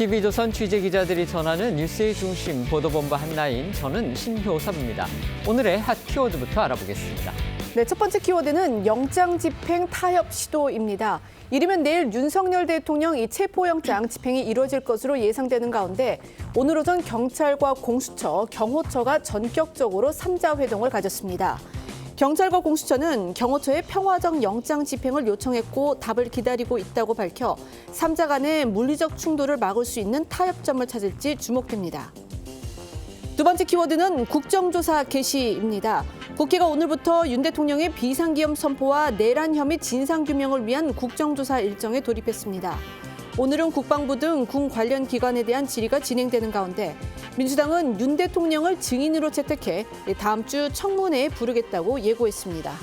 TV조선 취재기자들이 전하는 뉴스의 중심 보도본부 한나인, 저는 신효섭입니다. 오늘의 핫 키워드부터 알아보겠습니다. 네, 첫 번째 키워드는 영장 집행 타협 시도입니다. 이르면 내일 윤석열 대통령 이 체포영장 집행이 이루어질 것으로 예상되는 가운데 오늘 오전 경찰과 공수처, 경호처가 전격적으로 3자 회동을 가졌습니다. 경찰과 공수처는 경호처의 평화적 영장 집행을 요청했고 답을 기다리고 있다고 밝혀 3자 간의 물리적 충돌을 막을 수 있는 타협점을 찾을지 주목됩니다. 두 번째 키워드는 국정조사 개시입니다. 국회가 오늘부터 윤 대통령의 비상기업 선포와 내란 혐의 진상규명을 위한 국정조사 일정에 돌입했습니다. 오늘은 국방부 등 군 관련 기관에 대한 질의가 진행되는 가운데 민주당은 윤 대통령을 증인으로 채택해 다음 주 청문회에 부르겠다고 예고했습니다.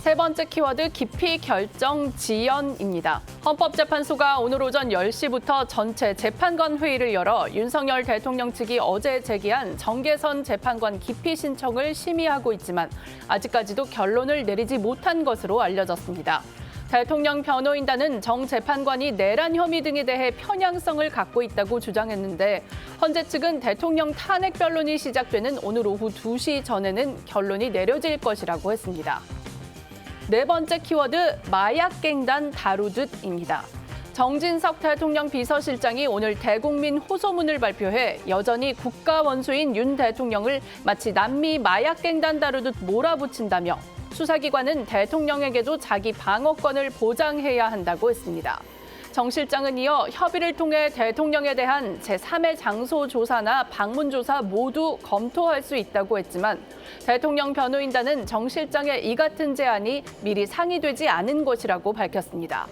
세 번째 키워드 기피 결정 지연입니다. 헌법재판소가 오늘 오전 10시부터 전체 재판관 회의를 열어 윤석열 대통령 측이 어제 제기한 정계선 재판관 기피 신청을 심의하고 있지만 아직까지도 결론을 내리지 못한 것으로 알려졌습니다. 대통령 변호인단은 정 재판관이 내란 혐의 등에 대해 편향성을 갖고 있다고 주장했는데 헌재 측은 대통령 탄핵 변론이 시작되는 오늘 오후 2시 전에는 결론이 내려질 것이라고 했습니다. 네 번째 키워드 마약갱단 다루듯입니다. 정진석 대통령 비서실장이 오늘 대국민 호소문을 발표해 여전히 국가 원수인 윤 대통령을 마치 남미 마약갱단 다루듯 몰아붙인다며 수사기관은 대통령에게도 자기 방어권을 보장해야 한다고 했습니다. 정 실장은 이어 협의를 통해 대통령에 대한 제3의 장소 조사나 방문 조사 모두 검토할 수 있다고 했지만 대통령 변호인단은 정 실장의 이 같은 제안이 미리 상의되지 않은 것이라고 밝혔습니다.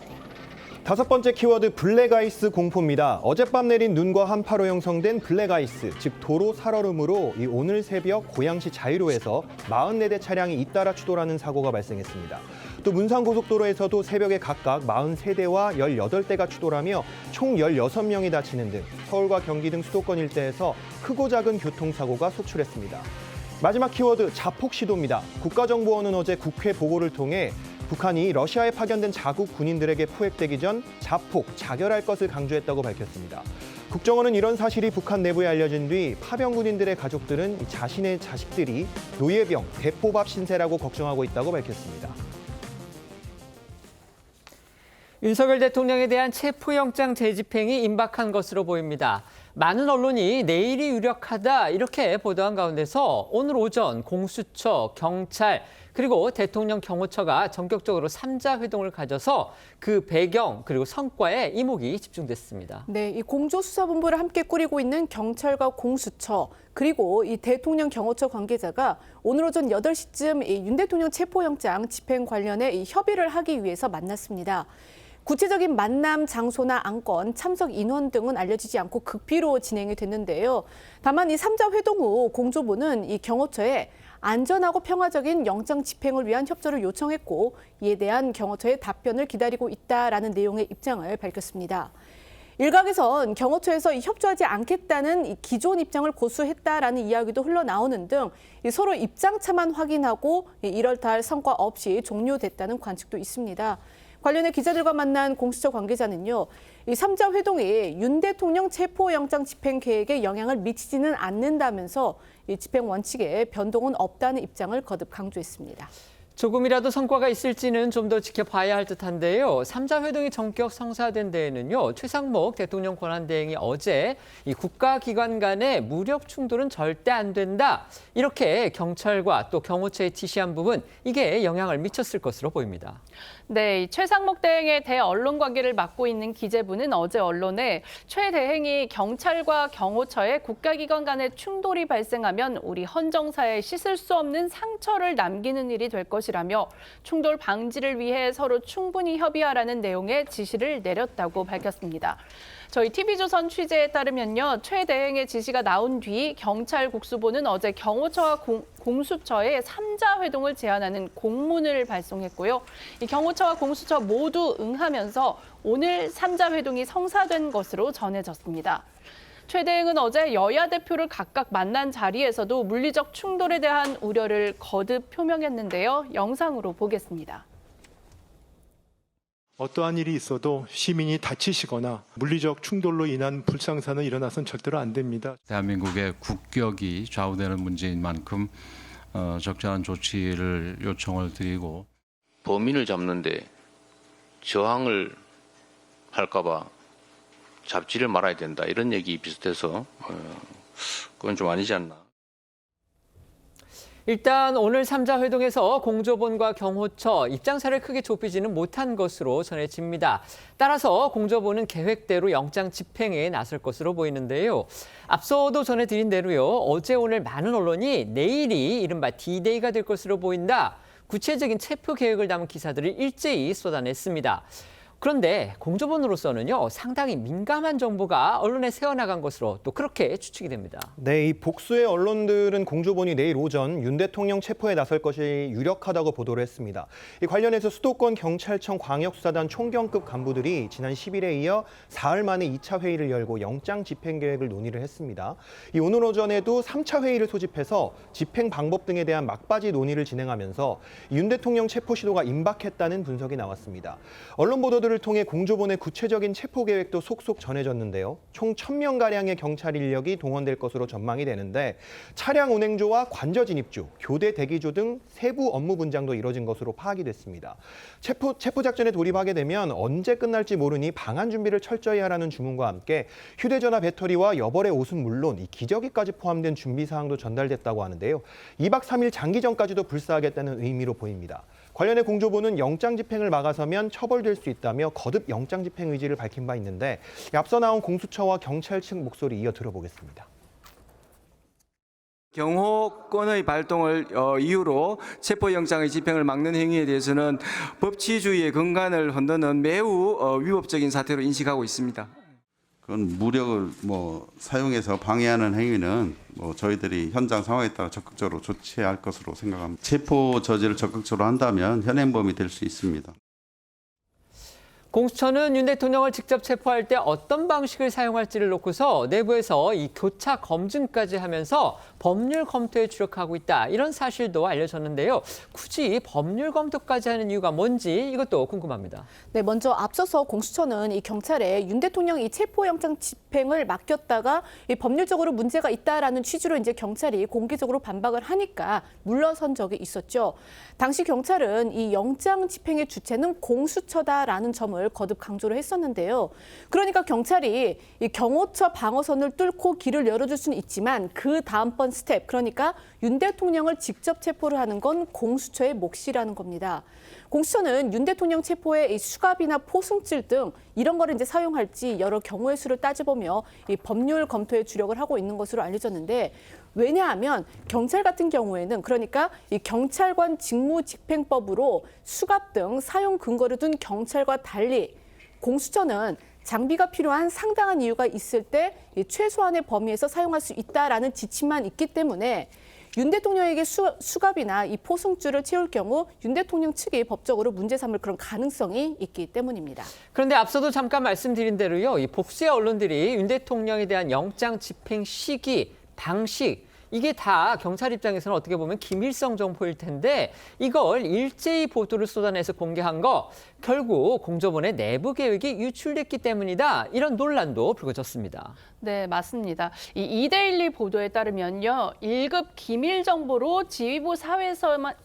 다섯 번째 키워드 블랙아이스 공포입니다. 어젯밤 내린 눈과 한파로 형성된 블랙아이스, 즉 도로 살얼음으로 오늘 새벽 고양시 자유로에서 44대 차량이 잇따라 추돌하는 사고가 발생했습니다. 또 문산고속도로에서도 새벽에 각각 43대와 18대가 추돌하며 총 16명이 다치는 등 서울과 경기 등 수도권 일대에서 크고 작은 교통사고가 속출했습니다. 마지막 키워드 자폭 시도입니다. 국가정보원은 어제 국회 보고를 통해 북한이 러시아에 파견된 자국 군인들에게 포획되기 전 자폭, 자결할 것을 강조했다고 밝혔습니다. 국정원은 이런 사실이 북한 내부에 알려진 뒤 파병 군인들의 가족들은 자신의 자식들이 노예병, 대포밥 신세라고 걱정하고 있다고 밝혔습니다. 윤석열 대통령에 대한 체포영장 재집행이 임박한 것으로 보입니다. 많은 언론이 내일이 유력하다 이렇게 보도한 가운데서 오늘 오전 공수처, 경찰 그리고 대통령 경호처가 전격적으로 3자 회동을 가져서 그 배경 그리고 성과에 이목이 집중됐습니다. 네, 이 공조수사본부를 함께 꾸리고 있는 경찰과 공수처 그리고 이 대통령 경호처 관계자가 오늘 오전 8시쯤 윤 대통령 체포영장 집행 관련해 이 협의를 하기 위해서 만났습니다. 구체적인 만남 장소나 안건, 참석 인원 등은 알려지지 않고 극비로 진행이 됐는데요. 다만 이 3자 회동 후 공조부는 이 경호처에 안전하고 평화적인 영장 집행을 위한 협조를 요청했고 이에 대한 경호처의 답변을 기다리고 있다라는 내용의 입장을 밝혔습니다. 일각에선 경호처에서 협조하지 않겠다는 이 기존 입장을 고수했다라는 이야기도 흘러나오는 등 서로 입장차만 확인하고 1월 달 성과 없이 종료됐다는 관측도 있습니다. 관련해 기자들과 만난 공수처 관계자는요, 이 3자 회동이 윤 대통령 체포영장 집행 계획에 영향을 미치지는 않는다면서 이 집행 원칙에 변동은 없다는 입장을 거듭 강조했습니다. 조금이라도 성과가 있을지는 좀 더 지켜봐야 할 듯한데요. 3자 회동이 전격 성사된 데에는요. 최상목 대통령 권한대행이 어제 이 국가기관 간의 무력 충돌은 절대 안 된다. 이렇게 경찰과 또 경호처에 지시한 부분, 이게 영향을 미쳤을 것으로 보입니다. 네, 최상목 대행의 대언론 관계를 맡고 있는 기재부는 어제 언론에 최 대행이 경찰과 경호처의 국가기관 간의 충돌이 발생하면 우리 헌정사에 씻을 수 없는 상처를 남기는 일이 될 것이라며 충돌 방지를 위해 서로 충분히 협의하라는 내용의 지시를 내렸다고 밝혔습니다. 저희 TV조선 취재에 따르면요, 최 대행의 지시가 나온 뒤 경찰 국수본은 어제 경호처와 공수처에 3자 회동을 제안하는 공문을 발송했고요. 이 경호처와 공수처 모두 응하면서 오늘 3자 회동이 성사된 것으로 전해졌습니다. 최 대행은 어제 여야 대표를 각각 만난 자리에서도 물리적 충돌에 대한 우려를 거듭 표명했는데요. 영상으로 보겠습니다. 어떠한 일이 있어도 시민이 다치시거나 물리적 충돌로 인한 불상사는 일어나선 절대로 안 됩니다. 대한민국의 국격이 좌우되는 문제인 만큼 적절한 조치를 요청을 드리고 범인을 잡는데 저항을 할까봐 잡지를 말아야 된다 이런 얘기 비슷해서 그건 좀 아니지 않나. 일단 오늘 3자 회동에서 공조본과 경호처 입장사를 크게 좁히지는 못한 것으로 전해집니다. 따라서 공조본은 계획대로 영장 집행에 나설 것으로 보이는데요. 앞서도 전해드린 대로요. 어제 오늘 많은 언론이 내일이 이른바 D-Day가 될 것으로 보인다. 구체적인 체포 계획을 담은 기사들을 일제히 쏟아냈습니다. 그런데 공조본으로서는요, 상당히 민감한 정보가 언론에 새어나간 것으로 또 그렇게 추측이 됩니다. 네, 이 복수의 언론들은 공조본이 내일 오전 윤 대통령 체포에 나설 것이 유력하다고 보도를 했습니다. 이 관련해서 수도권 경찰청 광역수사단 총경급 간부들이 지난 10일에 이어 사흘 만에 2차 회의를 열고 영장 집행 계획을 논의를 했습니다. 이 오늘 오전에도 3차 회의를 소집해서 집행 방법 등에 대한 막바지 논의를 진행하면서 윤 대통령 체포 시도가 임박했다는 분석이 나왔습니다. 언론 보도들 을 통해 공조본의 구체적인 체포 계획도 속속 전해졌는데요. 총 1,000명가량의 경찰 인력이 동원될 것으로 전망이 되는데 차량 운행조와 관저 진입주, 교대 대기조 등 세부 업무 분장도 이뤄진 것으로 파악이 됐습니다. 체포 작전에 돌입하게 되면 언제 끝날지 모르니 방한 준비를 철저히 하라는 주문과 함께 휴대전화 배터리와 여벌의 옷은 물론 이 기저귀까지 포함된 준비 사항도 전달됐다고 하는데요. 2박 3일 장기전까지도 불사하겠다는 의미로 보입니다. 관련해 공조본은 영장 집행을 막아서면 처벌될 수 있다며 거듭 영장 집행 의지를 밝힌 바 있는데 앞서 나온 공수처와 경찰 측 목소리 이어 들어보겠습니다. 경호권의 발동을 이유로 체포영장의 집행을 막는 행위에 대해서는 법치주의의 근간을 흔드는 매우 위법적인 사태로 인식하고 있습니다. 그건 무력을 사용해서 방해하는 행위는 저희들이 현장 상황에 따라 적극적으로 조치할 것으로 생각합니다. 체포 저지를 적극적으로 한다면 현행범이 될 수 있습니다. 공수처는 윤 대통령을 직접 체포할 때 어떤 방식을 사용할지를 놓고서 내부에서 이 교차 검증까지 하면서 법률 검토에 주력하고 있다. 이런 사실도 알려졌는데요. 굳이 법률 검토까지 하는 이유가 뭔지 이것도 궁금합니다. 네, 먼저 앞서서 공수처는 이 경찰에 윤 대통령 이 체포영장 집행을 맡겼다가 이 법률적으로 문제가 있다라는 취지로 이제 경찰이 공개적으로 반박을 하니까 물러선 적이 있었죠. 당시 경찰은 이 영장 집행의 주체는 공수처다라는 점을 거듭 강조를 했었는데요. 그러니까 경찰이 이 경호처 방어선을 뚫고 길을 열어줄 수는 있지만 그 다음번 스텝, 그러니까 윤 대통령을 직접 체포를 하는 건 공수처의 몫이라는 겁니다. 공수처는 윤 대통령 체포에 이 수갑이나 포승줄 등 이런 거를 이제 사용할지 여러 경우의 수를 따져보며 이 법률 검토에 주력을 하고 있는 것으로 알려졌는데 왜냐하면 경찰 같은 경우에는 그러니까 이 경찰관 직무집행법으로 수갑 등 사용 근거를 둔 경찰과 달리 공수처는 장비가 필요한 상당한 이유가 있을 때 최소한의 범위에서 사용할 수 있다라는 지침만 있기 때문에 윤 대통령에게 수갑이나 이 포승줄을 채울 경우 윤 대통령 측이 법적으로 문제 삼을 그런 가능성이 있기 때문입니다. 그런데 앞서도 잠깐 말씀드린 대로요. 이 복수의 언론들이 윤 대통령에 대한 영장 집행 시기, 방식 이게 다 경찰 입장에서는 어떻게 보면 기밀성 정보일 텐데 이걸 일제히 보도를 쏟아내서 공개한 거 결국 공조본의 내부 계획이 유출됐기 때문이다. 이런 논란도 불거졌습니다. 네, 맞습니다. 이 이데일리 보도에 따르면요, 1급 기밀 정보로 지휘부 사위에서만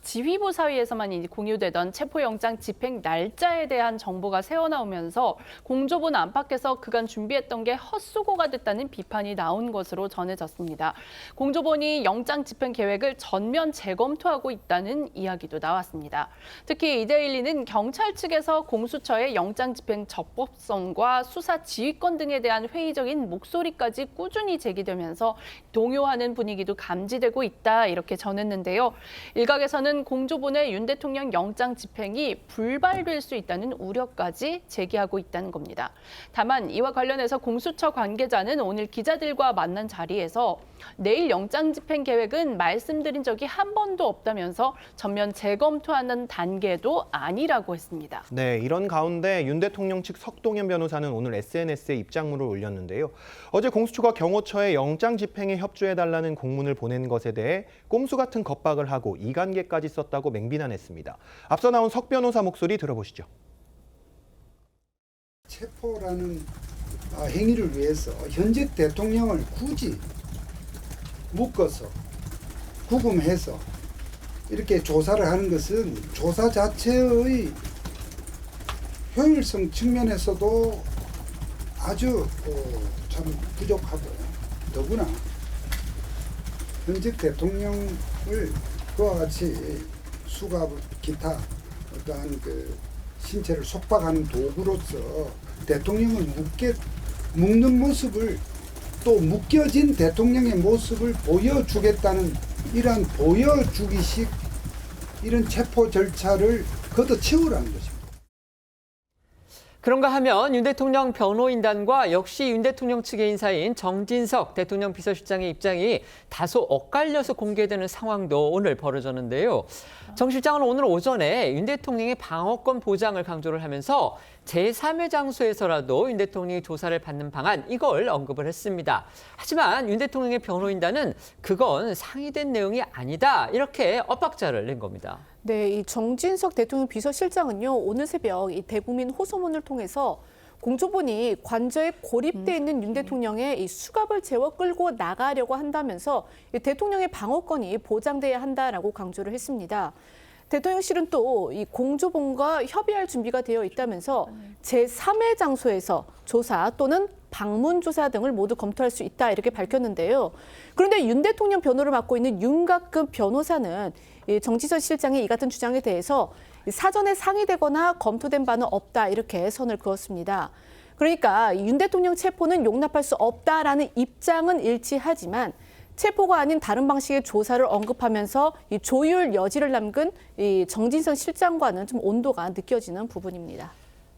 공유되던 체포영장 집행 날짜에 대한 정보가 새어나오면서 공조본 안팎에서 그간 준비했던 게 헛수고가 됐다는 비판이 나온 것으로 전해졌습니다. 공조본이 영장 집행 계획을 전면 재검토하고 있다는 이야기도 나왔습니다. 특히 이데일리는 경찰 측에서 공수처의 영장 집행 적법성과 수사 지휘권 등에 대한 회의적인 목소리까지 꾸준히 제기되면서 동요하는 분위기도 감지되고 있다 이렇게 전했는데요. 일각에서는 공조본의 윤 대통령 영장 집행이 불발될 수 있다는 우려까지 제기하고 있다는 겁니다. 다만 이와 관련해서 공수처 관계자는 오늘 기자들과 만난 자리에서 내일 영장 집행 계획은 말씀드린 적이 한 번도 없다면서 전면 재검토하는 단계도 아니라고 했습니다. 네, 이런 가운데 윤 대통령 측 석동현 변호사는 오늘 SNS에 입장문을 올렸는데요. 어제 공수처가 경호처에 영장 집행에 협조해달라는 공문을 보낸 것에 대해 꼼수 같은 겁박을 하고 이간계까지 썼다고 맹비난했습니다. 앞서 나온 석 변호사 목소리 들어보시죠. 체포라는 행위를 위해서 현직 대통령을 굳이 묶어서 구금해서 이렇게 조사를 하는 것은 조사 자체의 효율성 측면에서도 아주 참 부족하고, 더구나 현직 대통령을 그와 같이 수갑 기타 어떠한 신체를 속박하는 도구로서 대통령을 묶는 모습을, 또 묶여진 대통령의 모습을 보여주겠다는 이러한 보여주기식 이런 체포 절차를 걷어치우라는 것입니다. 그런가 하면 윤 대통령 변호인단과 역시 윤 대통령 측의 인사인 정진석 대통령 비서실장의 입장이 다소 엇갈려서 공개되는 상황도 오늘 벌어졌는데요. 정 실장은 오늘 오전에 윤 대통령의 방어권 보장을 강조를 하면서 제3의 장소에서라도 윤 대통령이 조사를 받는 방안, 이걸 언급을 했습니다. 하지만 윤 대통령의 변호인단은 그건 상의된 내용이 아니다, 이렇게 엇박자를 낸 겁니다. 네, 이 정진석 대통령 비서실장은요, 오늘 새벽 이 대국민 호소문을 통해서 공조본이 관저에 고립돼 있는 윤 대통령의 이 수갑을 재워 끌고 나가려고 한다면서 이 대통령의 방어권이 보장돼야 한다라고 강조를 했습니다. 대통령실은 또 이 공조본과 협의할 준비가 되어 있다면서 제3의 장소에서 조사 또는 방문 조사 등을 모두 검토할 수 있다, 이렇게 밝혔는데요. 그런데 윤 대통령 변호를 맡고 있는 윤곽근 변호사는 정진석 실장의 이 같은 주장에 대해서 사전에 상의되거나 검토된 바는 없다, 이렇게 선을 그었습니다. 그러니까 윤 대통령 체포는 용납할 수 없다라는 입장은 일치하지만 체포가 아닌 다른 방식의 조사를 언급하면서 이 조율 여지를 남긴 이 정진석 실장과는 좀 온도가 느껴지는 부분입니다.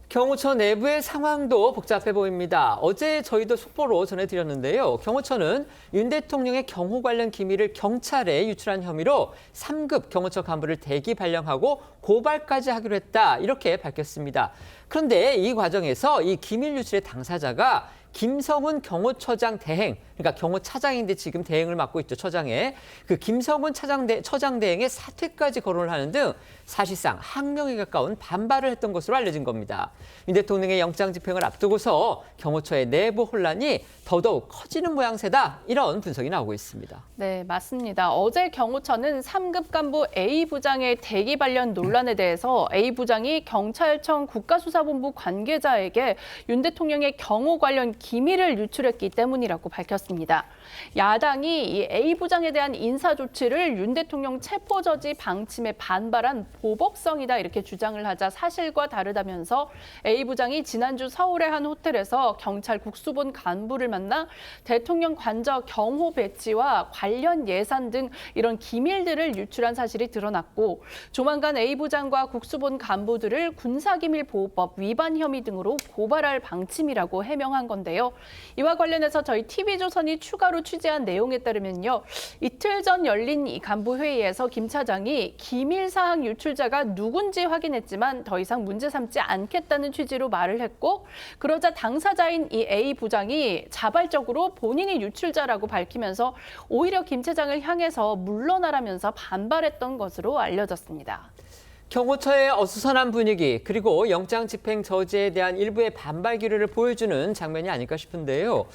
경호처 내부의 상황도 복잡해 보입니다. 어제 저희도 속보로 전해드렸는데요. 경호처는 윤 대통령의 경호 관련 기밀을 경찰에 유출한 혐의로 3급 경호처 간부를 대기 발령하고 고발까지 하기로 했다, 이렇게 밝혔습니다. 그런데 이 과정에서 이 기밀 유출의 당사자가 김성훈 경호처장 대행, 그러니까 경호차장인데 지금 대행을 맡고 있죠, 처장에. 그 김성훈 처장 대행의 사퇴까지 거론을 하는 등 사실상 항명에 가까운 반발을 했던 것으로 알려진 겁니다. 윤 대통령의 영장 집행을 앞두고서 경호처의 내부 혼란이 더더욱 커지는 모양새다, 이런 분석이 나오고 있습니다. 네, 맞습니다. 어제 경호처는 3급 간부 A 부장의 대기 발령 논란에 대해서 A 부장이 경찰청 국가수사본부 관계자에게 윤 대통령의 경호 관련 기밀을 유출했기 때문이라고 밝혔습니다. 야당이 이 A 부장에 대한 인사 조치를 윤 대통령 체포 저지 방침에 반발한 보복성이다, 이렇게 주장을 하자 사실과 다르다면서 A 부장이 지난주 서울의 한 호텔에서 경찰 국수본 간부를 만나 대통령 관저 경호 배치와 관련 예산 등 이런 기밀들을 유출한 사실이 드러났고, 조만간 A 부장과 국수본 간부들을 군사기밀보호법 위반 혐의 등으로 고발할 방침이라고 해명한 건데요. 이와 관련해서 저희 TV조선이 추가로 취재한 내용에 따르면요, 이틀 전 열린 이 간부 회의에서 김 차장이 기밀 사항 유출자가 누군지 확인했지만 더 이상 문제 삼지 않겠다는 취지로 말을 했고, 그러자 당사자인 이 A 부장이 자발적으로 본인이 유출자라고 밝히면서 오히려 김 차장을 향해서 물러나라면서 반발했던 것으로 알려졌습니다. 경호처의 어수선한 분위기, 그리고 영장 집행 저지에 대한 일부의 반발 기류를 보여주는 장면이 아닐까 싶은데요.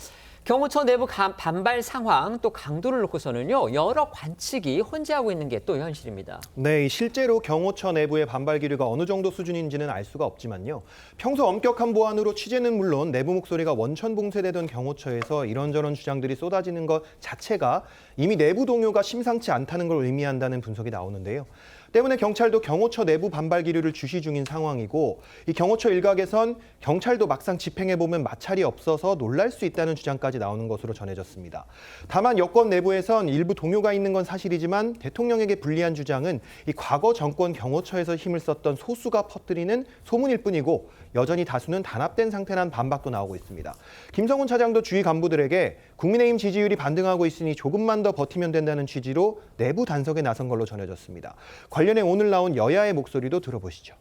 경호처 내부 반발 상황, 또 강도를 놓고서는요, 여러 관측이 혼재하고 있는 게 또 현실입니다. 네, 실제로 경호처 내부의 반발 기류가 어느 정도 수준인지는 알 수가 없지만요. 평소 엄격한 보안으로 취재는 물론 내부 목소리가 원천봉쇄되던 경호처에서 이런저런 주장들이 쏟아지는 것 자체가 이미 내부 동요가 심상치 않다는 걸 의미한다는 분석이 나오는데요. 때문에 경찰도 경호처 내부 반발 기류를 주시 중인 상황이고, 이 경호처 일각에선 경찰도 막상 집행해보면 마찰이 없어서 놀랄 수 있다는 주장까지 나오는 것으로 전해졌습니다. 다만 여권 내부에선 일부 동요가 있는 건 사실이지만 대통령에게 불리한 주장은 이 과거 정권 경호처에서 힘을 썼던 소수가 퍼뜨리는 소문일 뿐이고, 여전히 다수는 단합된 상태란 반박도 나오고 있습니다. 김성훈 차장도 주위 간부들에게 국민의힘 지지율이 반등하고 있으니 조금만 더 버티면 된다는 취지로 내부 단속에 나선 걸로 전해졌습니다. 관련해 오늘 나온 여야의 목소리도 들어보시죠.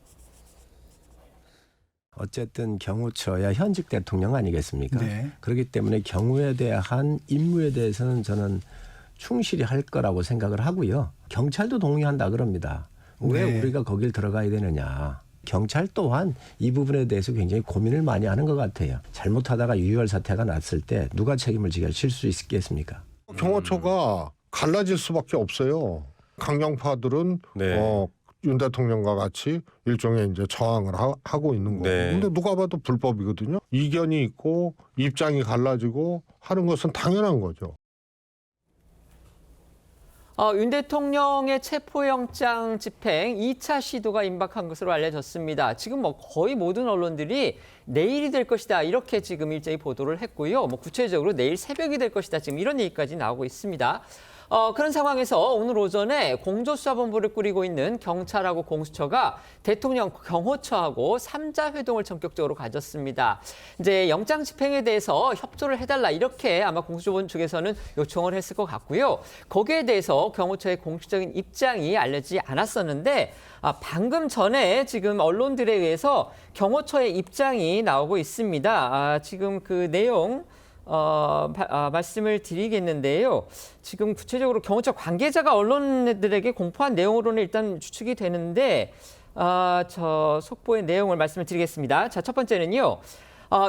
어쨌든 경호처야 현직 대통령 아니겠습니까? 네. 그렇기 때문에 경호에 대한 임무에 대해서는 저는 충실히 할 거라고 생각을 하고요. 경찰도 동의한다 그럽니다. 왜 네. 우리가 거길 들어가야 되느냐. 경찰 또한 이 부분에 대해서 굉장히 고민을 많이 하는 것 같아요. 잘못하다가 유혈 사태가 났을 때 누가 책임을 지실 수 있겠습니까? 경호처가 갈라질 수밖에 없어요. 강경파들은 윤 대통령과 같이 일종의 이제 저항을 하고 있는 거고. 근데 누가 봐도 불법이거든요. 이견이 있고 입장이 갈라지고 하는 것은 당연한 거죠. 윤 대통령의 체포영장 집행 2차 시도가 임박한 것으로 알려졌습니다. 지금 거의 모든 언론들이 내일이 될 것이다 이렇게 지금 일제히 보도를 했고요. 구체적으로 내일 새벽이 될 것이다 지금 이런 얘기까지 나오고 있습니다. 그런 상황에서 오늘 오전에 공조수사본부를 꾸리고 있는 경찰하고 공수처가 대통령 경호처하고 3자 회동을 전격적으로 가졌습니다. 이제 영장 집행에 대해서 협조를 해달라 이렇게 아마 공수처본 측에서는 요청을 했을 것 같고요. 거기에 대해서 경호처의 공식적인 입장이 알려지지 않았었는데 방금 전에 지금 언론들에 의해서 경호처의 입장이 나오고 있습니다. 지금 그 내용 말씀을 드리겠는데요. 지금 구체적으로 경호처 관계자가 언론들에게 공포한 내용으로는 일단 추측이 되는데 저 속보의 내용을 말씀을 드리겠습니다. 자, 첫 번째는요.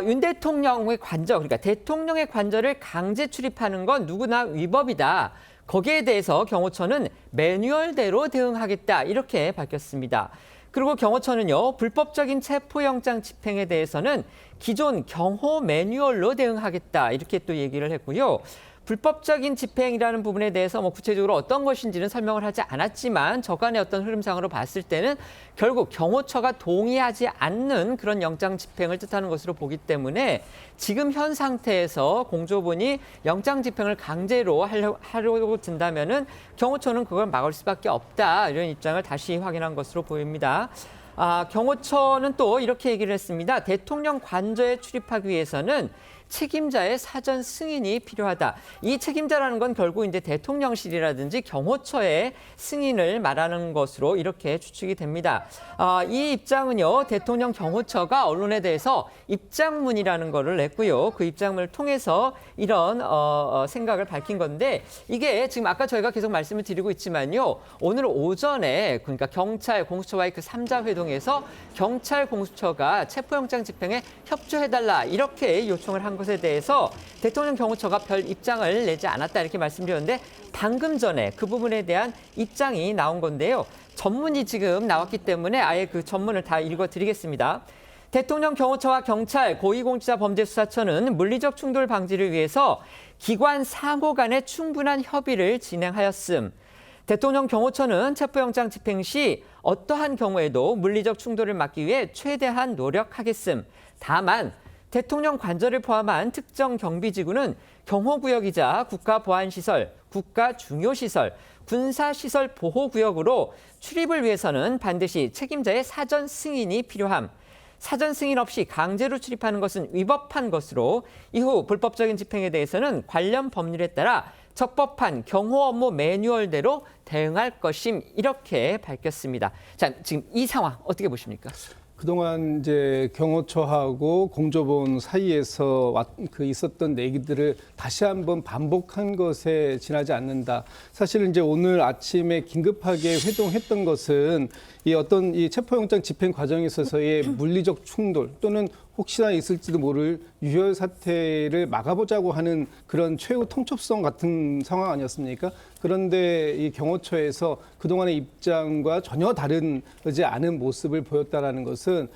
윤 대통령의 관저, 그러니까 대통령의 관저를 강제 출입하는 건 누구나 위법이다. 거기에 대해서 경호처는 매뉴얼대로 대응하겠다. 이렇게 밝혔습니다. 그리고 경호처는요, 불법적인 체포영장 집행에 대해서는 기존 경호 매뉴얼로 대응하겠다. 이렇게 또 얘기를 했고요. 불법적인 집행이라는 부분에 대해서 구체적으로 어떤 것인지는 설명을 하지 않았지만 저간의 어떤 흐름상으로 봤을 때는 결국 경호처가 동의하지 않는 그런 영장 집행을 뜻하는 것으로 보기 때문에 지금 현 상태에서 공조본이 영장 집행을 강제로 하려고 든다면은 경호처는 그걸 막을 수밖에 없다. 이런 입장을 다시 확인한 것으로 보입니다. 경호처는 또 이렇게 얘기를 했습니다. 대통령 관저에 출입하기 위해서는 책임자의 사전 승인이 필요하다. 이 책임자라는 건 결국 이제 대통령실이라든지 경호처의 승인을 말하는 것으로 이렇게 추측이 됩니다. 이 입장은요, 대통령 경호처가 언론에 대해서 입장문이라는 거를 냈고요. 그 입장문을 통해서 이런 생각을 밝힌 건데 이게 지금 아까 저희가 계속 말씀을 드리고 있지만요. 오늘 오전에 그러니까 경찰 공수처와의 그 3자 회동에서 경찰 공수처가 체포영장 집행에 협조해달라 이렇게 요청을 한 것에 대해서 대통령 경호처가 별 입장을 내지 않았다 이렇게 말씀드렸는데 방금 전에 그 부분에 대한 입장이 나온 건데요. 전문이 지금 나왔기 때문에 아예 그 전문을 다 읽어드리겠습니다. 대통령 경호처와 경찰 고위공직자범죄수사처는 물리적 충돌 방지를 위해서 기관 상호 간의 충분한 협의를 진행하였음. 대통령 경호처는 체포영장 집행 시 어떠한 경우에도 물리적 충돌을 막기 위해 최대한 노력하겠음. 다만 대통령 관저를 포함한 특정 경비지구는 경호구역이자 국가보안시설, 국가중요시설, 군사시설 보호구역으로 출입을 위해서는 반드시 책임자의 사전 승인이 필요함. 사전 승인 없이 강제로 출입하는 것은 위법한 것으로 이후 불법적인 집행에 대해서는 관련 법률에 따라 적법한 경호 업무 매뉴얼대로 대응할 것임 이렇게 밝혔습니다. 자, 지금 이 상황 어떻게 보십니까? 그동안 이제 경호처하고 공조본 사이에서 있었던 얘기들을 다시 한번 반복한 것에 지나지 않는다. 사실은 이제 오늘 아침에 긴급하게 회동했던 것은 이 체포영장 집행 과정에 있어서의 물리적 충돌 또는 혹시나 있을지도 모를 유혈 사태를 막아보자고 하는 그런 최후 통첩성 같은 상황 아니었습니까? 그런데 이 경호처에서 그동안의 입장과 전혀 다르지 않은 모습을 보였다라는 것은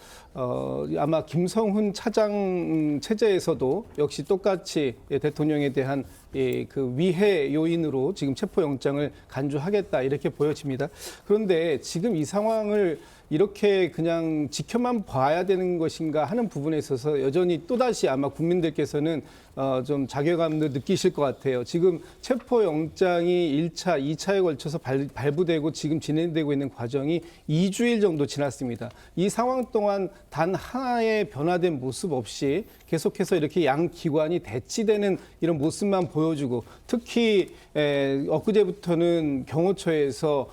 아마 김성훈 차장 체제에서도 역시 똑같이 대통령에 대한 그 위해 요인으로 지금 체포영장을 간주하겠다 이렇게 보여집니다. 그런데 지금 이 상황을 이렇게 그냥 지켜만 봐야 되는 것인가 하는 부분에 있어서 여전히 또다시 아마 국민들께서는 좀 자괴감도 느끼실 것 같아요. 지금 체포영장이 1차, 2차에 걸쳐서 발부되고 지금 진행되고 있는 과정이 2주일 정도 지났습니다. 이 상황 동안 단 하나의 변화된 모습 없이 계속해서 이렇게 양 기관이 대치되는 이런 모습만 보여주고 특히 엊그제부터는 경호처에서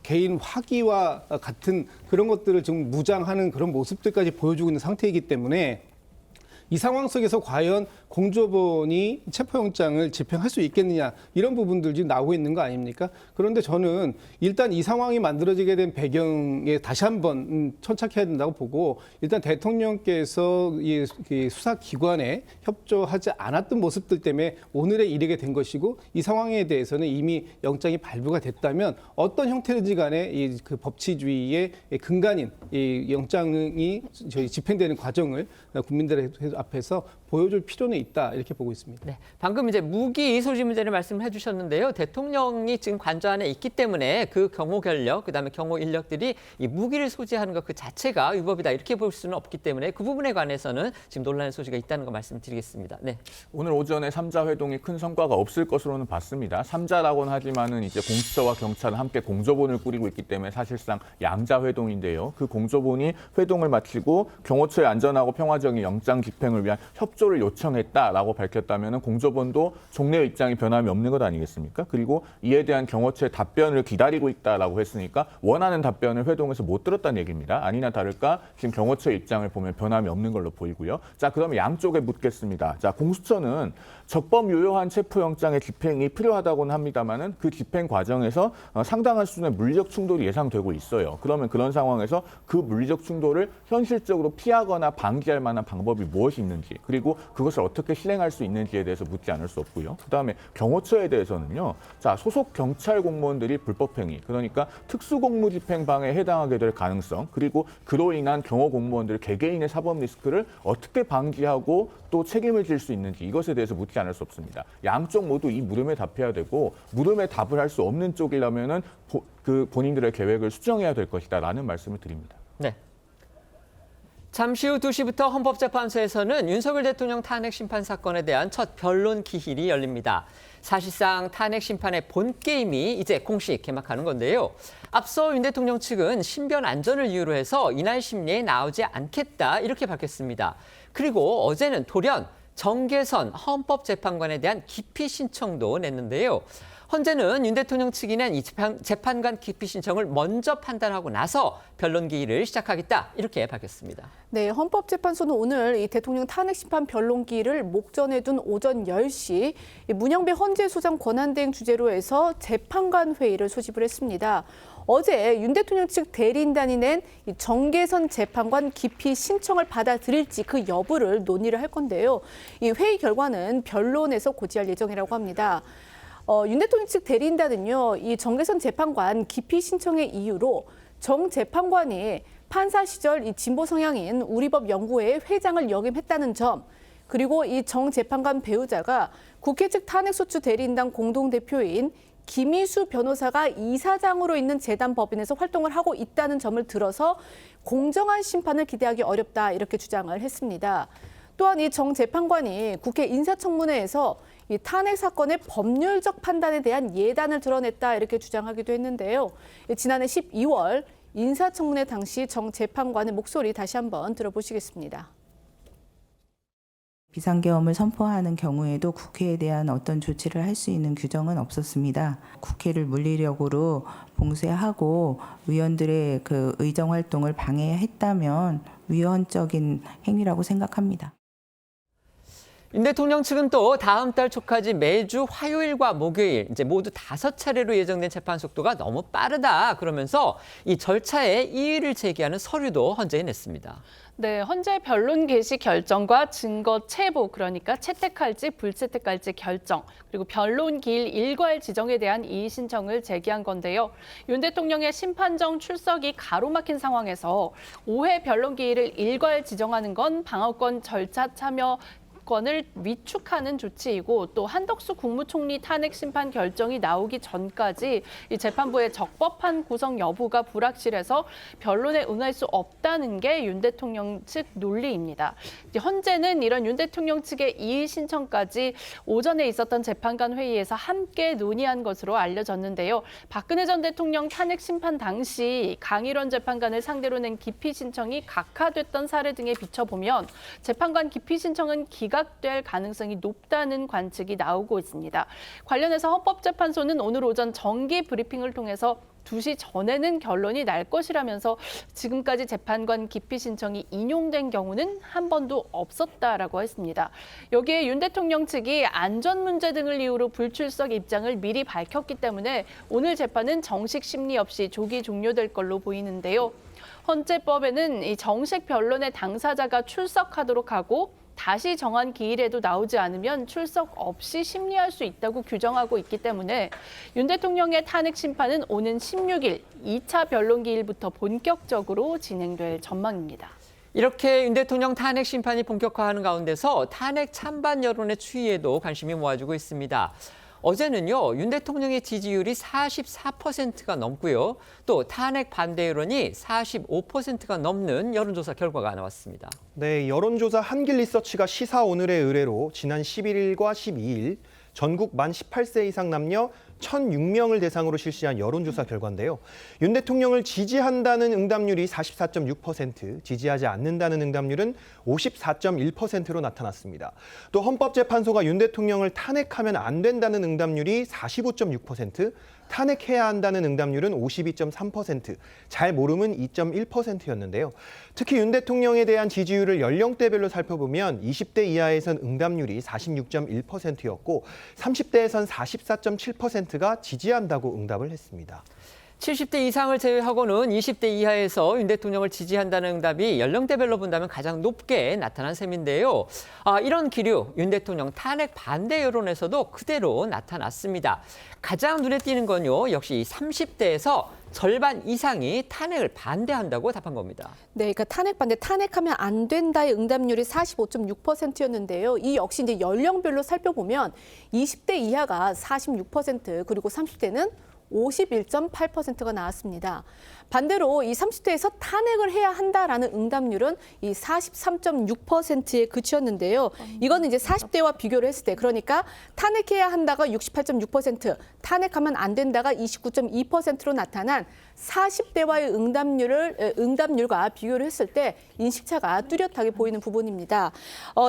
개인 화기와 같은 그런 것들을 좀 무장하는 그런 모습들까지 보여주고 있는 상태이기 때문에 이 상황 속에서 과연 공조본이 체포영장을 집행할 수 있겠느냐 이런 부분들 지금 나오고 있는 거 아닙니까? 그런데 저는 일단 이 상황이 만들어지게 된 배경에 다시 한번 천착해야 된다고 보고 일단 대통령께서 이 수사기관에 협조하지 않았던 모습들 때문에 오늘에 이르게 된 것이고 이 상황에 대해서는 이미 영장이 발부가 됐다면 어떤 형태든지 간에 이 그 법치주의의 근간인 이 영장이 저희 집행되는 과정을 국민들 앞에서 보여줄 필요는 있다 이렇게 보고 있습니다. 네, 방금 이제 무기 소지 문제를 말씀해 주셨는데요. 대통령이 지금 관저 안에 있기 때문에 그 경호 권력, 그다음에 경호 인력들이 이 무기를 소지하는 것 그 자체가 위법이다 이렇게 볼 수는 없기 때문에 그 부분에 관해서는 지금 논란의 소지가 있다는 거 말씀드리겠습니다. 네. 오늘 오전에 3자 회동이 큰 성과가 없을 것으로는 봤습니다. 3자라고는 하지만은 이제 공수처와 경찰은 함께 공조본을 꾸리고 있기 때문에 사실상 양자 회동인데요. 그 공조본이 회동을 마치고 경호처의 안전하고 평화적인 영장 집행을 위한 협조를 요청했다라고 밝혔다면 공조본도 종래의 입장이 변함이 없는 것 아니겠습니까? 그리고 이에 대한 경호처의 답변을 기다리고 있다라고 했으니까 원하는 답변을 회동에서 못 들었다는 얘기입니다. 아니나 다를까 지금 경호처의 입장을 보면 변함이 없는 걸로 보이고요. 자, 그러면 양쪽에 묻겠습니다. 자, 공수처는 적법 유효한 체포영장의 집행이 필요하다고는 합니다만은 그 집행 과정에서 상당한 수준의 물리적 충돌이 예상되고 있어요. 그러면 그런 상황에서 그 물리적 충돌을 현실적으로 피하거나 방지할 만한 방법이 무엇이 있는지 그리고 그것을 어떻게 실행할 수 있는지에 대해서 묻지 않을 수 없고요. 그다음에 경호처에 대해서는요. 자, 소속 경찰 공무원들이 불법행위, 그러니까 특수공무집행 방해에 해당하게 될 가능성, 그리고 그로 인한 경호 공무원들 개개인의 사법 리스크를 어떻게 방지하고 또 책임을 질 수 있는지 이것에 대해서 묻지 않을 수 없습니다. 양쪽 모두 이 물음에 답해야 되고 물음에 답을 할 수 없는 쪽이라면은 본인들의 계획을 수정해야 될 것이다라는 말씀을 드립니다. 네. 잠시 후 2시부터 헌법재판소에서는 윤석열 대통령 탄핵 심판 사건에 대한 첫 변론 기일이 열립니다. 사실상 탄핵 심판의 본 게임이 이제 공식 개막하는 건데요. 앞서 윤 대통령 측은 신변 안전을 이유로 해서 이날 심리에 나오지 않겠다 이렇게 밝혔습니다. 그리고 어제는 돌연 정계선 헌법재판관에 대한 기피 신청도 냈는데요. 헌재는 윤 대통령 측이 낸 이 재판관 기피 신청을 먼저 판단하고 나서 변론 기일을 시작하겠다 이렇게 밝혔습니다. 네, 헌법재판소는 오늘 이 대통령 탄핵 심판 변론 기일을 목전에 둔 오전 10시 문영배 헌재소장 권한대행 주재로 해서 재판관 회의를 소집을 했습니다. 어제 윤 대통령 측 대리인단이 낸 이 정계선 재판관 기피 신청을 받아들일지 그 여부를 논의를 할 건데요. 이 회의 결과는 변론에서 고지할 예정이라고 합니다. 윤 대통령 측 대리인단은요, 이 정계선 재판관 기피 신청의 이유로 정 재판관이 판사 시절 이 진보 성향인 우리법 연구회의 회장을 역임했다는 점, 그리고 이 정 재판관 배우자가 국회 측 탄핵소추 대리인단 공동대표인 김희수 변호사가 이사장으로 있는 재단법인에서 활동을 하고 있다는 점을 들어서 공정한 심판을 기대하기 어렵다 이렇게 주장을 했습니다. 또한 이 정 재판관이 국회 인사청문회에서 이 탄핵 사건의 법률적 판단에 대한 예단을 드러냈다 이렇게 주장하기도 했는데요. 지난해 12월 인사청문회 당시 정 재판관의 목소리 다시 한번 들어보시겠습니다. 비상계엄을 선포하는 경우에도 국회에 대한 어떤 조치를 할 수 있는 규정은 없었습니다. 국회를 물리력으로 봉쇄하고 의원들의 그 의정 활동을 방해했다면 위헌적인 행위라고 생각합니다. 윤 대통령 측은 또 다음 달 초까지 매주 화요일과 목요일 이제 모두 5차례로 예정된 재판 속도가 너무 빠르다 그러면서 이 절차에 이의를 제기하는 서류도 헌재에 냈습니다. 네, 헌재 변론 개시 결정과 증거 체부, 그러니까 채택할지 불채택할지 결정, 그리고 변론 기일 일괄 지정에 대한 이의 신청을 제기한 건데요. 윤 대통령의 심판정 출석이 가로막힌 상황에서 5회 변론 기일을 일괄 지정하는 건 방어권 절차 참여 권을 위축하는 조치이고 또 한덕수 국무총리 탄핵 심판 결정이 나오기 전까지 이 재판부의 적법한 구성 여부가 불확실해서 변론에 응할 수 없다는 게 윤 대통령 측 논리입니다. 헌재는 이런 윤 대통령 측의 이의 신청까지 오전에 있었던 재판관 회의에서 함께 논의한 것으로 알려졌는데요. 박근혜 전 대통령 탄핵 심판 당시 강일원 재판관을 상대로 낸 기피 신청이 각하됐던 사례 등에 비춰보면 재판관 기피 신청은 기각 기각될 가능성이 높다는 관측이 나오고 있습니다. 관련해서 헌법재판소는 오늘 오전 정기 브리핑을 통해서 2시 전에는 결론이 날 것이라면서 지금까지 재판관 기피 신청이 인용된 경우는 한 번도 없었다라고 했습니다. 여기에 윤 대통령 측이 안전 문제 등을 이유로 불출석 입장을 미리 밝혔기 때문에 오늘 재판은 정식 심리 없이 조기 종료될 걸로 보이는데요. 헌재법에는 이 정식 변론의 당사자가 출석하도록 하고 다시 정한 기일에도 나오지 않으면 출석 없이 심리할 수 있다고 규정하고 있기 때문에 윤 대통령의 탄핵 심판은 오는 16일 2차 변론 기일부터 본격적으로 진행될 전망입니다. 이렇게 윤 대통령 탄핵 심판이 본격화하는 가운데서 탄핵 찬반 여론의 추이에도 관심이 모아지고 있습니다. 어제는요, 윤 대통령의 지지율이 44%가 넘고요. 또 탄핵 반대 여론이 45%가 넘는 여론조사 결과가 나왔습니다. 네, 여론조사 한길리서치가 시사오늘의 의뢰로 지난 11일과 12일 전국 만 18세 이상 남녀 1,006명을 대상으로 실시한 여론조사 결과인데요. 윤 대통령을 지지한다는 응답률이 44.6%, 지지하지 않는다는 응답률은 54.1%로 나타났습니다. 또 헌법재판소가 윤 대통령을 탄핵하면 안 된다는 응답률이 45.6%, 탄핵해야 한다는 응답률은 52.3%, 잘 모름은 2.1%였는데요. 특히 윤 대통령에 대한 지지율을 연령대별로 살펴보면 20대 이하에선 응답률이 46.1%였고 30대에선 44.7%가 지지한다고 응답을 했습니다. 70대 이상을 제외하고는 20대 이하에서 윤 대통령을 지지한다는 응답이 연령대별로 본다면 가장 높게 나타난 셈인데요. 이런 기류, 윤 대통령 탄핵 반대 여론에서도 그대로 나타났습니다. 가장 눈에 띄는 건요, 역시 30대에서 절반 이상이 탄핵을 반대한다고 답한 겁니다. 네, 그러니까 탄핵 반대, 탄핵하면 안 된다의 응답률이 45.6%였는데요. 이 역시 이제 연령별로 살펴보면 20대 이하가 46%, 그리고 30대는 51.8%가 나왔습니다. 반대로 이 30대에서 탄핵을 해야 한다라는 응답률은 이 43.6%에 그쳤는데요. 이거는 이제 40대와 비교를 했을 때, 그러니까 탄핵해야 한다가 68.6%, 탄핵하면 안 된다가 29.2%로 나타난 40대와의 응답률과 비교를 했을 때 인식차가 뚜렷하게 보이는 부분입니다.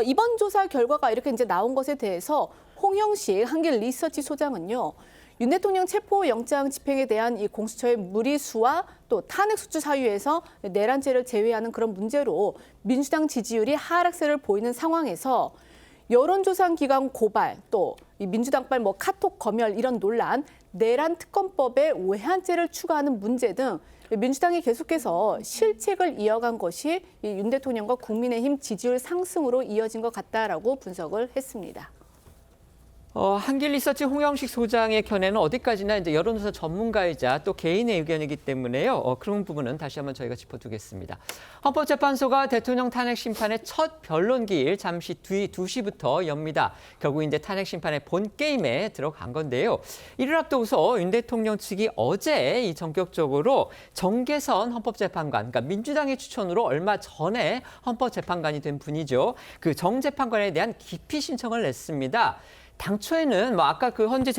이번 조사 결과가 이렇게 이제 나온 것에 대해서 홍영식 한길 리서치 소장은요, 윤 대통령 체포영장 집행에 대한 이 공수처의 무리수와 또 탄핵 수주 사유에서 내란죄를 제외하는 그런 문제로 민주당 지지율이 하락세를 보이는 상황에서 여론조사 기관 고발, 또 이 민주당발 카톡 검열 이런 논란, 내란 특검법에 외환죄를 추가하는 문제 등 민주당이 계속해서 실책을 이어간 것이 윤 대통령과 국민의힘 지지율 상승으로 이어진 것 같다라고 분석을 했습니다. 한길리서치 홍영식 소장의 견해는 어디까지나 이제 여론조사 전문가이자 또 개인의 의견이기 때문에요. 그런 부분은 다시 한번 저희가 짚어두겠습니다. 헌법재판소가 대통령 탄핵 심판의 첫 변론기일 잠시 뒤 2시부터 엽니다. 결국 이제 탄핵 심판의 본 게임에 들어간 건데요. 이를 앞두고서 윤 대통령 측이 어제 이 전격적으로 정계선 헌법재판관, 그러니까 민주당의 추천으로 얼마 전에 헌법재판관이 된 분이죠. 그 정 재판관에 대한 기피 신청을 냈습니다. 당초에는 아까 그 헌재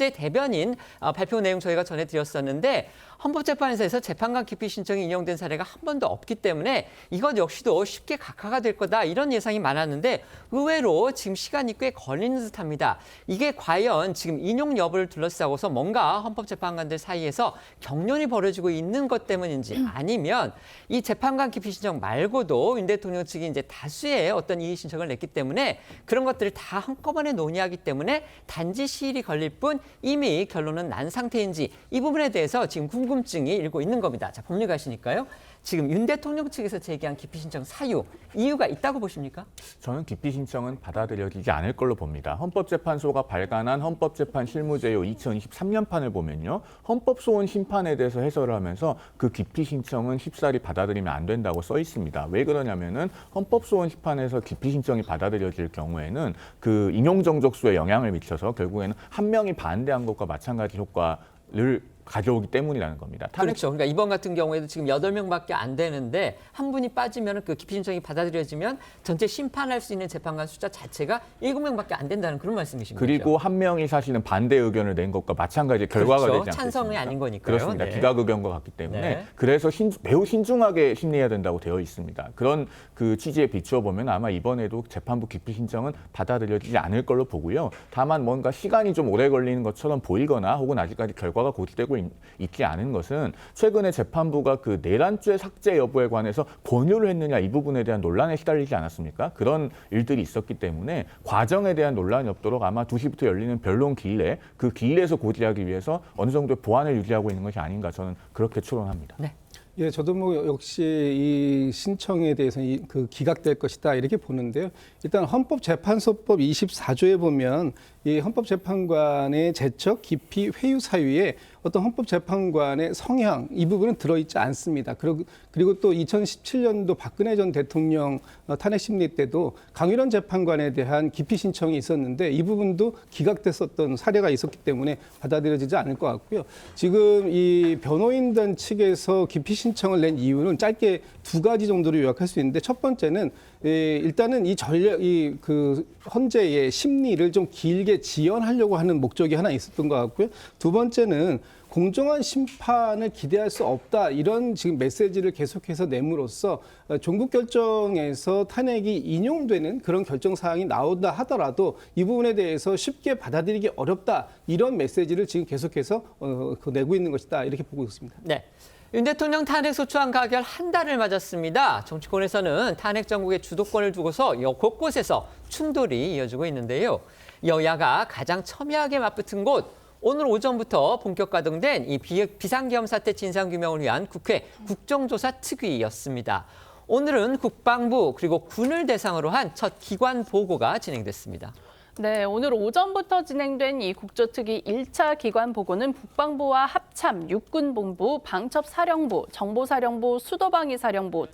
대변인 발표 내용 저희가 전해드렸었는데 헌법재판소에서 재판관 기피 신청이 인용된 사례가 한 번도 없기 때문에 이것 역시도 쉽게 각하가 될 거다 이런 예상이 많았는데 의외로 지금 시간이 꽤 걸리는 듯합니다. 이게 과연 지금 인용 여부를 둘러싸고서 뭔가 헌법재판관들 사이에서 격론이 벌어지고 있는 것 때문인지 아니면 이 재판관 기피 신청 말고도 윤 대통령 측이 이제 다수의 어떤 이의 신청을 냈기 때문에 그런 것들을 다 한꺼번에 논의하기 때문에 단지 시일이 걸릴 뿐 이미 결론은 난 상태인지 이 부분에 대해서 지금 궁금증이 일고 있는 겁니다. 자, 법률가시니까요. 지금 윤 대통령 측에서 제기한 기피 신청 사유, 이유가 있다고 보십니까? 저는 기피 신청은 받아들여지지 않을 걸로 봅니다. 헌법재판소가 발간한 헌법재판 실무제요 2023년판을 보면요. 헌법소원 심판에 대해서 해설을 하면서 그 기피 신청은 쉽사리 받아들이면 안 된다고 써 있습니다. 왜 그러냐면은 헌법소원 심판에서 기피 신청이 받아들여질 경우에는 그 인용 정족수에 영향을 미쳐서 결국에는 한 명이 반대한 것과 마찬가지 효과를 가져오기 때문이라는 겁니다. 그렇죠. 그러니까 이번 같은 경우에도 지금 8명밖에 안 되는데 한 분이 빠지면 그 기피 신청이 받아들여지면 전체 심판할 수 있는 재판관 숫자 자체가 7명밖에 안 된다는 그런 말씀이신 거죠. 그리고 한 명이 사실은 반대 의견을 낸 것과 마찬가지 결과가 그렇죠. 되지 않겠습니까? 찬성이 아닌 거니까요. 그렇습니다. 네. 기각 의견과 같기 때문에 네. 그래서 매우 신중하게 심리해야 된다고 되어 있습니다. 그런 그 취지에 비추어 보면 아마 이번에도 재판부 기피 신청은 받아들여지지 않을 걸로 보고요. 다만 뭔가 시간이 좀 오래 걸리는 것처럼 보이거나 혹은 아직까지 결과가 고지되고 있지 않은 것은 최근에 재판부가 그 내란죄 삭제 여부에 관해서 권유를 했느냐 이 부분에 대한 논란에 시달리지 않았습니까? 그런 일들이 있었기 때문에 과정에 대한 논란이 없도록 아마 2시부터 열리는 변론 기일에 그 기일에서 고지하기 위해서 어느 정도의 보완을 유지하고 있는 것이 아닌가 저는 그렇게 추론합니다. 네. 예, 저도 뭐 역시 이 신청에 대해서는 그 기각될 것이다 이렇게 보는데요. 일단 헌법재판소법 24조에 보면 이 헌법재판관의 제척, 기피, 회유 사유에 어떤 헌법재판관의 성향 이 부분은 들어있지 않습니다. 그리고 또 2017년도 박근혜 전 대통령 탄핵 심리 때도 강일원 재판관에 대한 기피 신청이 있었는데 이 부분도 기각됐었던 사례가 있었기 때문에 받아들여지지 않을 것 같고요. 지금 이 변호인단 측에서 기피 신청을 낸 이유는 짧게 2가지 정도로 요약할 수 있는데 첫 번째는 일단은 이 헌재의 심리를 좀 길게 지연하려고 하는 목적이 하나 있었던 것 같고요. 두 번째는 공정한 심판을 기대할 수 없다 이런 지금 메시지를 계속해서 내므로써 종국 결정에서 탄핵이 인용되는 그런 결정 사항이 나온다 하더라도 이 부분에 대해서 쉽게 받아들이기 어렵다 이런 메시지를 지금 계속해서 내고 있는 것이다 이렇게 보고 있습니다. 네. 윤 대통령 탄핵 소추안 가결 한 달을 맞았습니다. 정치권에서는 탄핵 정국의 주도권을 두고서 곳곳에서 충돌이 이어지고 있는데요. 여야가 가장 첨예하게 맞붙은 곳, 오늘 오전부터 본격 가동된 이 비상계엄 사태 진상규명을 위한 국회 국정조사 특위였습니다. 오늘은 국방부 그리고 군을 대상으로 한 첫 기관 보고가 진행됐습니다. 네, 오늘 오전부터 진행된 이 국조특위 1차 기관 보고는 국방부와 합참, 육군본부, 방첩사령부, 정보사령부, 수도방위사령부,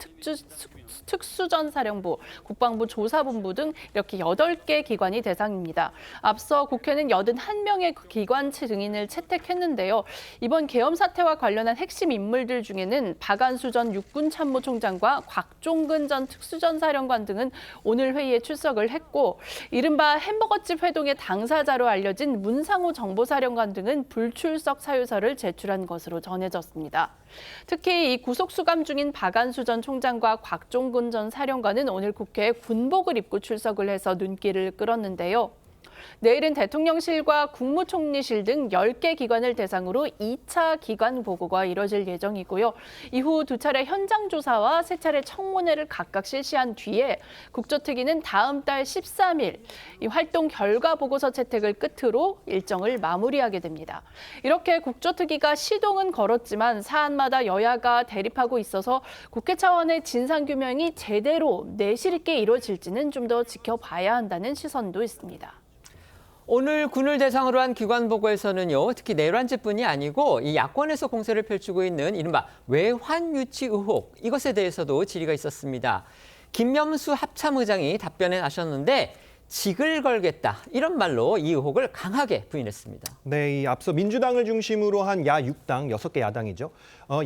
특수전사령부, 국방부 조사본부 등 이렇게 8개 기관이 대상입니다. 앞서 국회는 81명의 기관 증인을 채택했는데요. 이번 계엄 사태와 관련한 핵심 인물들 중에는 박안수 전 육군참모총장과 곽종근 전 특수전사령관 등은 오늘 회의에 출석을 했고 이른바 햄버거집 회동의 당사자로 알려진 문상호 정보사령관 등은 불출석 사유서를 제출한 것으로 전해졌습니다. 특히 이 구속수감 중인 박안수 전 총장과 곽종근 전 사령관은 오늘 국회에 군복을 입고 출석을 해서 눈길을 끌었는데요. 내일은 대통령실과 국무총리실 등 10개 기관을 대상으로 2차 기관 보고가 이뤄질 예정이고요. 이후 2차례 현장 조사와 3차례 청문회를 각각 실시한 뒤에 국조특위는 다음 달 13일 이 활동 결과 보고서 채택을 끝으로 일정을 마무리하게 됩니다. 이렇게 국조특위가 시동은 걸었지만 사안마다 여야가 대립하고 있어서 국회 차원의 진상규명이 제대로 내실 있게 이루어질지는 좀 더 지켜봐야 한다는 시선도 있습니다. 오늘 군을 대상으로 한 기관 보고에서는요, 특히 내란죄뿐이 아니고 이 야권에서 공세를 펼치고 있는 이른바 외환 유치 의혹, 이것에 대해서도 질의가 있었습니다. 김명수 합참의장이 답변에 나섰는데 직을 걸겠다 이런 말로 이 의혹을 강하게 부인했습니다. 네, 이 앞서 민주당을 중심으로 한 야 6당, 6개 야당이죠.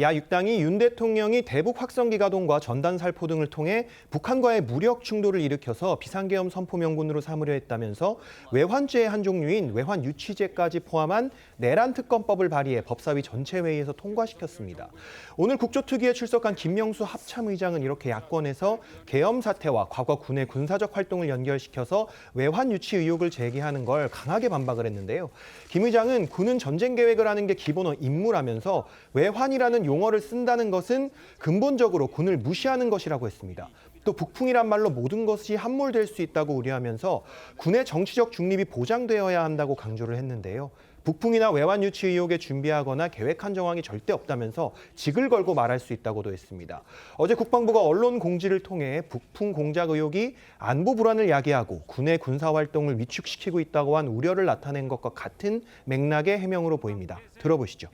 야 6당이 윤 대통령이 대북 확성기 가동과 전단 살포 등을 통해 북한과의 무력 충돌을 일으켜서 비상계엄 선포 명분으로 삼으려 했다면서 외환죄의 한 종류인 외환 유치죄까지 포함한 내란 특검법을 발의해 법사위 전체 회의에서 통과시켰습니다. 오늘 국조특위에 출석한 김명수 합참의장은 이렇게 야권에서 계엄 사태와 과거 군의 군사적 활동을 연결시켜서 외환 유치 의혹을 제기하는 걸 강하게 반박을 했는데요. 김 의장은 군은 전쟁 계획을 하는 게 기본어 임무라면서 외환이라는 용어를 쓴다는 것은 근본적으로 군을 무시하는 것이라고 했습니다. 또 북풍이란 말로 모든 것이 함몰될 수 있다고 우려하면서 군의 정치적 중립이 보장되어야 한다고 강조를 했는데요. 북풍이나 외환 유치 의혹에 준비하거나 계획한 정황이 절대 없다면서 직을 걸고 말할 수 있다고도 했습니다. 어제 국방부가 언론 공지를 통해 북풍 공작 의혹이 안보 불안을 야기하고 군의 군사 활동을 위축시키고 있다고 한 우려를 나타낸 것과 같은 맥락의 해명으로 보입니다. 들어보시죠.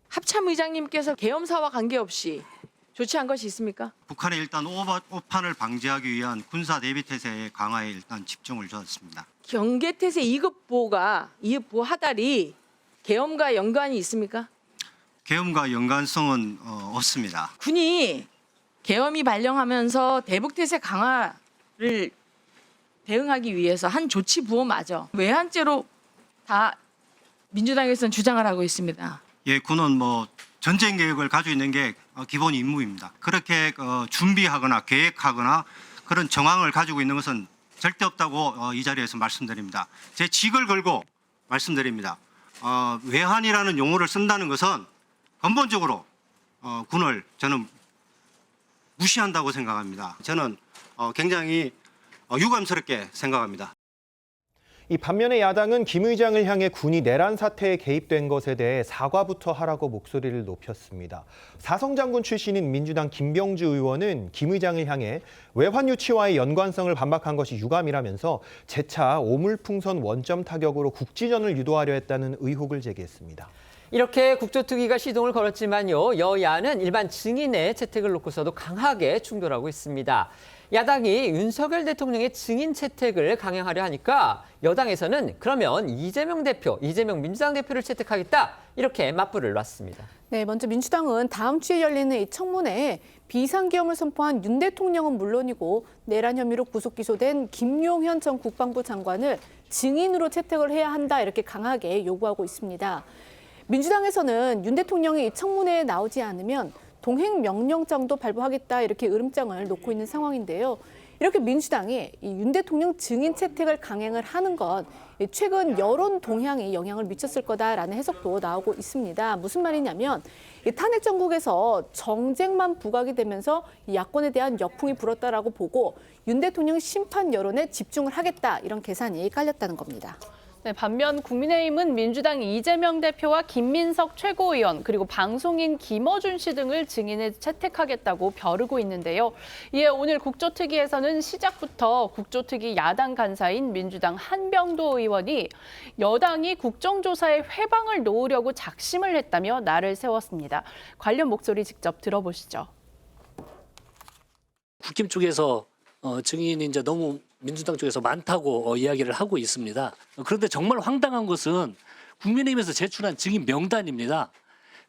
합참의장님께서 계엄사와 관계없이 조치한 것이 있습니까? 북한에 일단 오판을 방지하기 위한 군사 대비 태세 강화에 일단 집중을 줬습니다. 경계태세 2급보가 2급보 하달이 계엄과 연관이 있습니까? 계엄과 연관성은 없습니다. 군이 계엄이 발령하면서 대북태세 강화를 대응하기 위해서 한 조치 부호마저 외환죄로 다 민주당에서는 주장을 하고 있습니다. 예, 군은 뭐 전쟁 계획을 가지고 있는 게 기본 임무입니다. 그렇게 준비하거나 계획하거나 그런 정황을 가지고 있는 것은 절대 없다고 이 자리에서 말씀드립니다. 제 직을 걸고 말씀드립니다. 외환이라는 용어를 쓴다는 것은 근본적으로 군을 저는 무시한다고 생각합니다. 저는 굉장히 유감스럽게 생각합니다. 이 반면에 야당은 김 의장을 향해 군이 내란 사태에 개입된 것에 대해 사과부터 하라고 목소리를 높였습니다. 사성장군 출신인 민주당 김병주 의원은 김 의장을 향해 외환 유치와의 연관성을 반박한 것이 유감이라면서 재차 오물풍선 원점 타격으로 국지전을 유도하려 했다는 의혹을 제기했습니다. 이렇게 국조특위가 시동을 걸었지만요, 여야는 일반 증인의 채택을 놓고서도 강하게 충돌하고 있습니다. 야당이 윤석열 대통령의 증인 채택을 강행하려 하니까 여당에서는 그러면 이재명 민주당 대표를 채택하겠다, 이렇게 맞불을 놨습니다. 네, 먼저 민주당은 다음 주에 열리는 이 청문회에 비상계엄을 선포한 윤 대통령은 물론이고 내란 혐의로 구속 기소된 김용현 전 국방부 장관을 증인으로 채택을 해야 한다, 이렇게 강하게 요구하고 있습니다. 민주당에서는 윤 대통령이 청문회에 나오지 않으면 동행 명령장도 발부하겠다, 이렇게 으름장을 놓고 있는 상황인데요. 이렇게 민주당이 윤 대통령 증인 채택을 강행을 하는 건 최근 여론 동향에 영향을 미쳤을 거다라는 해석도 나오고 있습니다. 무슨 말이냐면 탄핵 정국에서 정쟁만 부각이 되면서 야권에 대한 역풍이 불었다라고 보고 윤 대통령 심판 여론에 집중을 하겠다, 이런 계산이 깔렸다는 겁니다. 네, 반면 국민의힘은 민주당 이재명 대표와 김민석 최고위원 그리고 방송인 김어준 씨 등을 증인에 채택하겠다고 벼르고 있는데요. 이에 오늘 국조특위에서는 시작부터 국조특위 야당 간사인 민주당 한병도 의원이 여당이 국정조사에 회방을 놓으려고 작심을 했다며 날을 세웠습니다. 관련 목소리 직접 들어보시죠. 국힘 쪽에서 증인이 이제 너무 민주당 쪽에서 많다고 이야기를 하고 있습니다. 그런데 정말 황당한 것은 국민의힘에서 제출한 증인 명단입니다.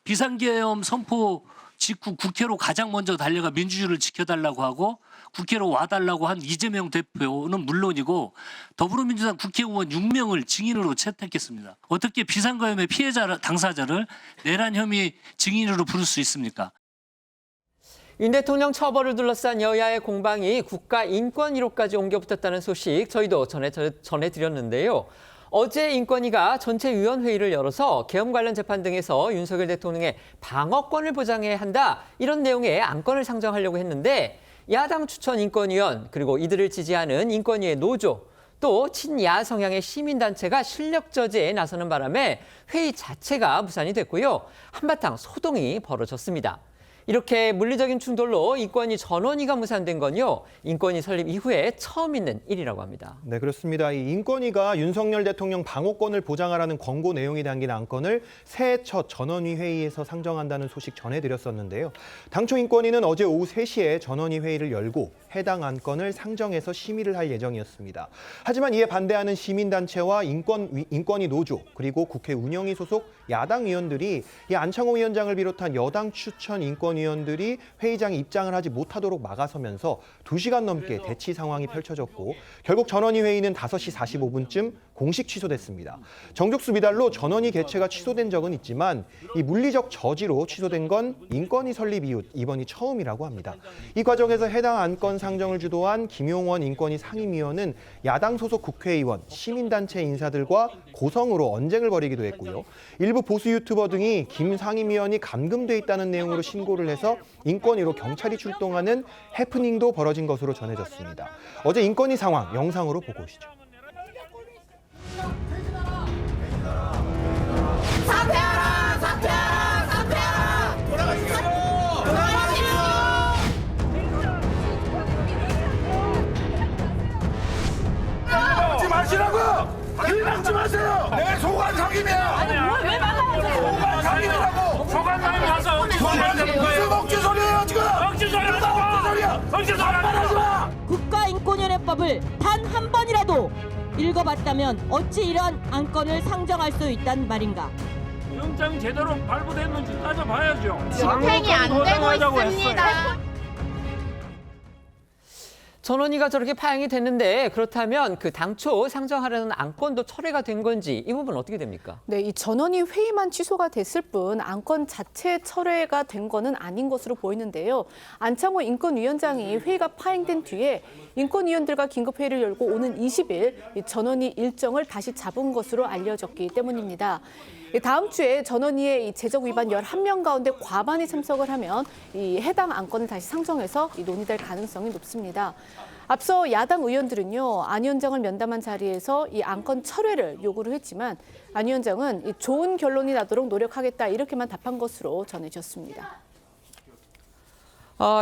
비상계엄 선포 직후 국회로 가장 먼저 달려가 민주주의를 지켜달라고 하고 국회로 와달라고 한 이재명 대표는 물론이고 더불어민주당 국회의원 6명을 증인으로 채택했습니다. 어떻게 비상계엄의 피해자 당사자를 내란 혐의 증인으로 부를 수 있습니까? 윤 대통령 처벌을 둘러싼 여야의 공방이 국가인권위로까지 옮겨붙었다는 소식 저희도 전해드렸는데요. 어제 인권위가 전체위원회의를 열어서 계엄 관련 재판 등에서 윤석열 대통령의 방어권을 보장해야 한다, 이런 내용의 안건을 상정하려고 했는데 야당 추천 인권위원 그리고 이들을 지지하는 인권위의 노조 또 친야 성향의 시민단체가 실력 저지에 나서는 바람에 회의 자체가 무산이 됐고요. 한바탕 소동이 벌어졌습니다. 이렇게 물리적인 충돌로 인권위 전원위가 무산된 건요, 인권위 설립 이후에 처음 있는 일이라고 합니다. 네, 그렇습니다. 이 인권위가 윤석열 대통령 방어권을 보장하라는 권고 내용이 담긴 안건을 새해 첫 전원위 회의에서 상정한다는 소식 전해드렸었는데요. 당초 인권위는 어제 오후 3시에 전원위 회의를 열고 해당 안건을 상정해서 심의를 할 예정이었습니다. 하지만 이에 반대하는 시민단체와 인권위 노조 그리고 국회 운영위 소속 야당 의원들이 이 안창호 위원장을 비롯한 여당 추천 인권위원들이 회의장에 입장을 하지 못하도록 막아서면서 2시간 넘게 대치 상황이 펼쳐졌고 결국 전원위 회의는 5시 45분쯤 공식 취소됐습니다. 정족수 미달로 전원위 개최가 취소된 적은 있지만 이 물리적 저지로 취소된 건 인권위 설립 이후 이번이 처음이라고 합니다. 이 과정에서 해당 안건 상정을 주도한 김용원 인권위 상임위원은 야당 소속 국회의원, 시민단체 인사들과 고성으로 언쟁을 벌이기도 했고요. 일부 보수 유튜버 등이 김 상임위원이 감금돼 있다는 내용으로 신고를 해서 인권위로 경찰이 출동하는 해프닝도 벌어진 것으로 전해졌습니다. 어제 인권위 상황 영상으로 보고 오시죠. 사퇴하라! 사퇴하라! 사퇴하라! 돌아가시라고! 돌아가시라고! 막지 마시라고! 일 막지 마세요! 내가 소관상임이야! 아니 왜 막아요? 소관상임이라고! 소관상임 와서 무슨 억지 소리예요 지금! 억지 소리 한다고! 억지 소리 하지 마! 국가인권위원회법을 단 한 번이라도 읽어봤다면 어찌 이런 안건을 상정할 수 있단 말인가? 영장이 제대로 발부됐는지 따져봐야죠. 집행이 안 되고 있습니다. 전원이가 저렇게 파행이 됐는데 그렇다면 그 당초 상정하려는 안건도 철회가 된 건지 이 부분 어떻게 됩니까? 네, 이 전원이 회의만 취소가 됐을 뿐 안건 자체 철회가 된 거는 아닌 것으로 보이는데요. 안창호 인권위원장이 회의가 파행된 뒤에 인권위원들과 긴급회의를 열고 오는 20일 이 전원이 일정을 다시 잡은 것으로 알려졌기 때문입니다. 다음 주에 전원위의 이 제적 위반 11명 가운데 과반이 참석을 하면 이 해당 안건을 다시 상정해서 논의될 가능성이 높습니다. 앞서 야당 의원들은요, 안 위원장을 면담한 자리에서 이 안건 철회를 요구를 했지만 안 위원장은 이 좋은 결론이 나도록 노력하겠다 이렇게만 답한 것으로 전해졌습니다.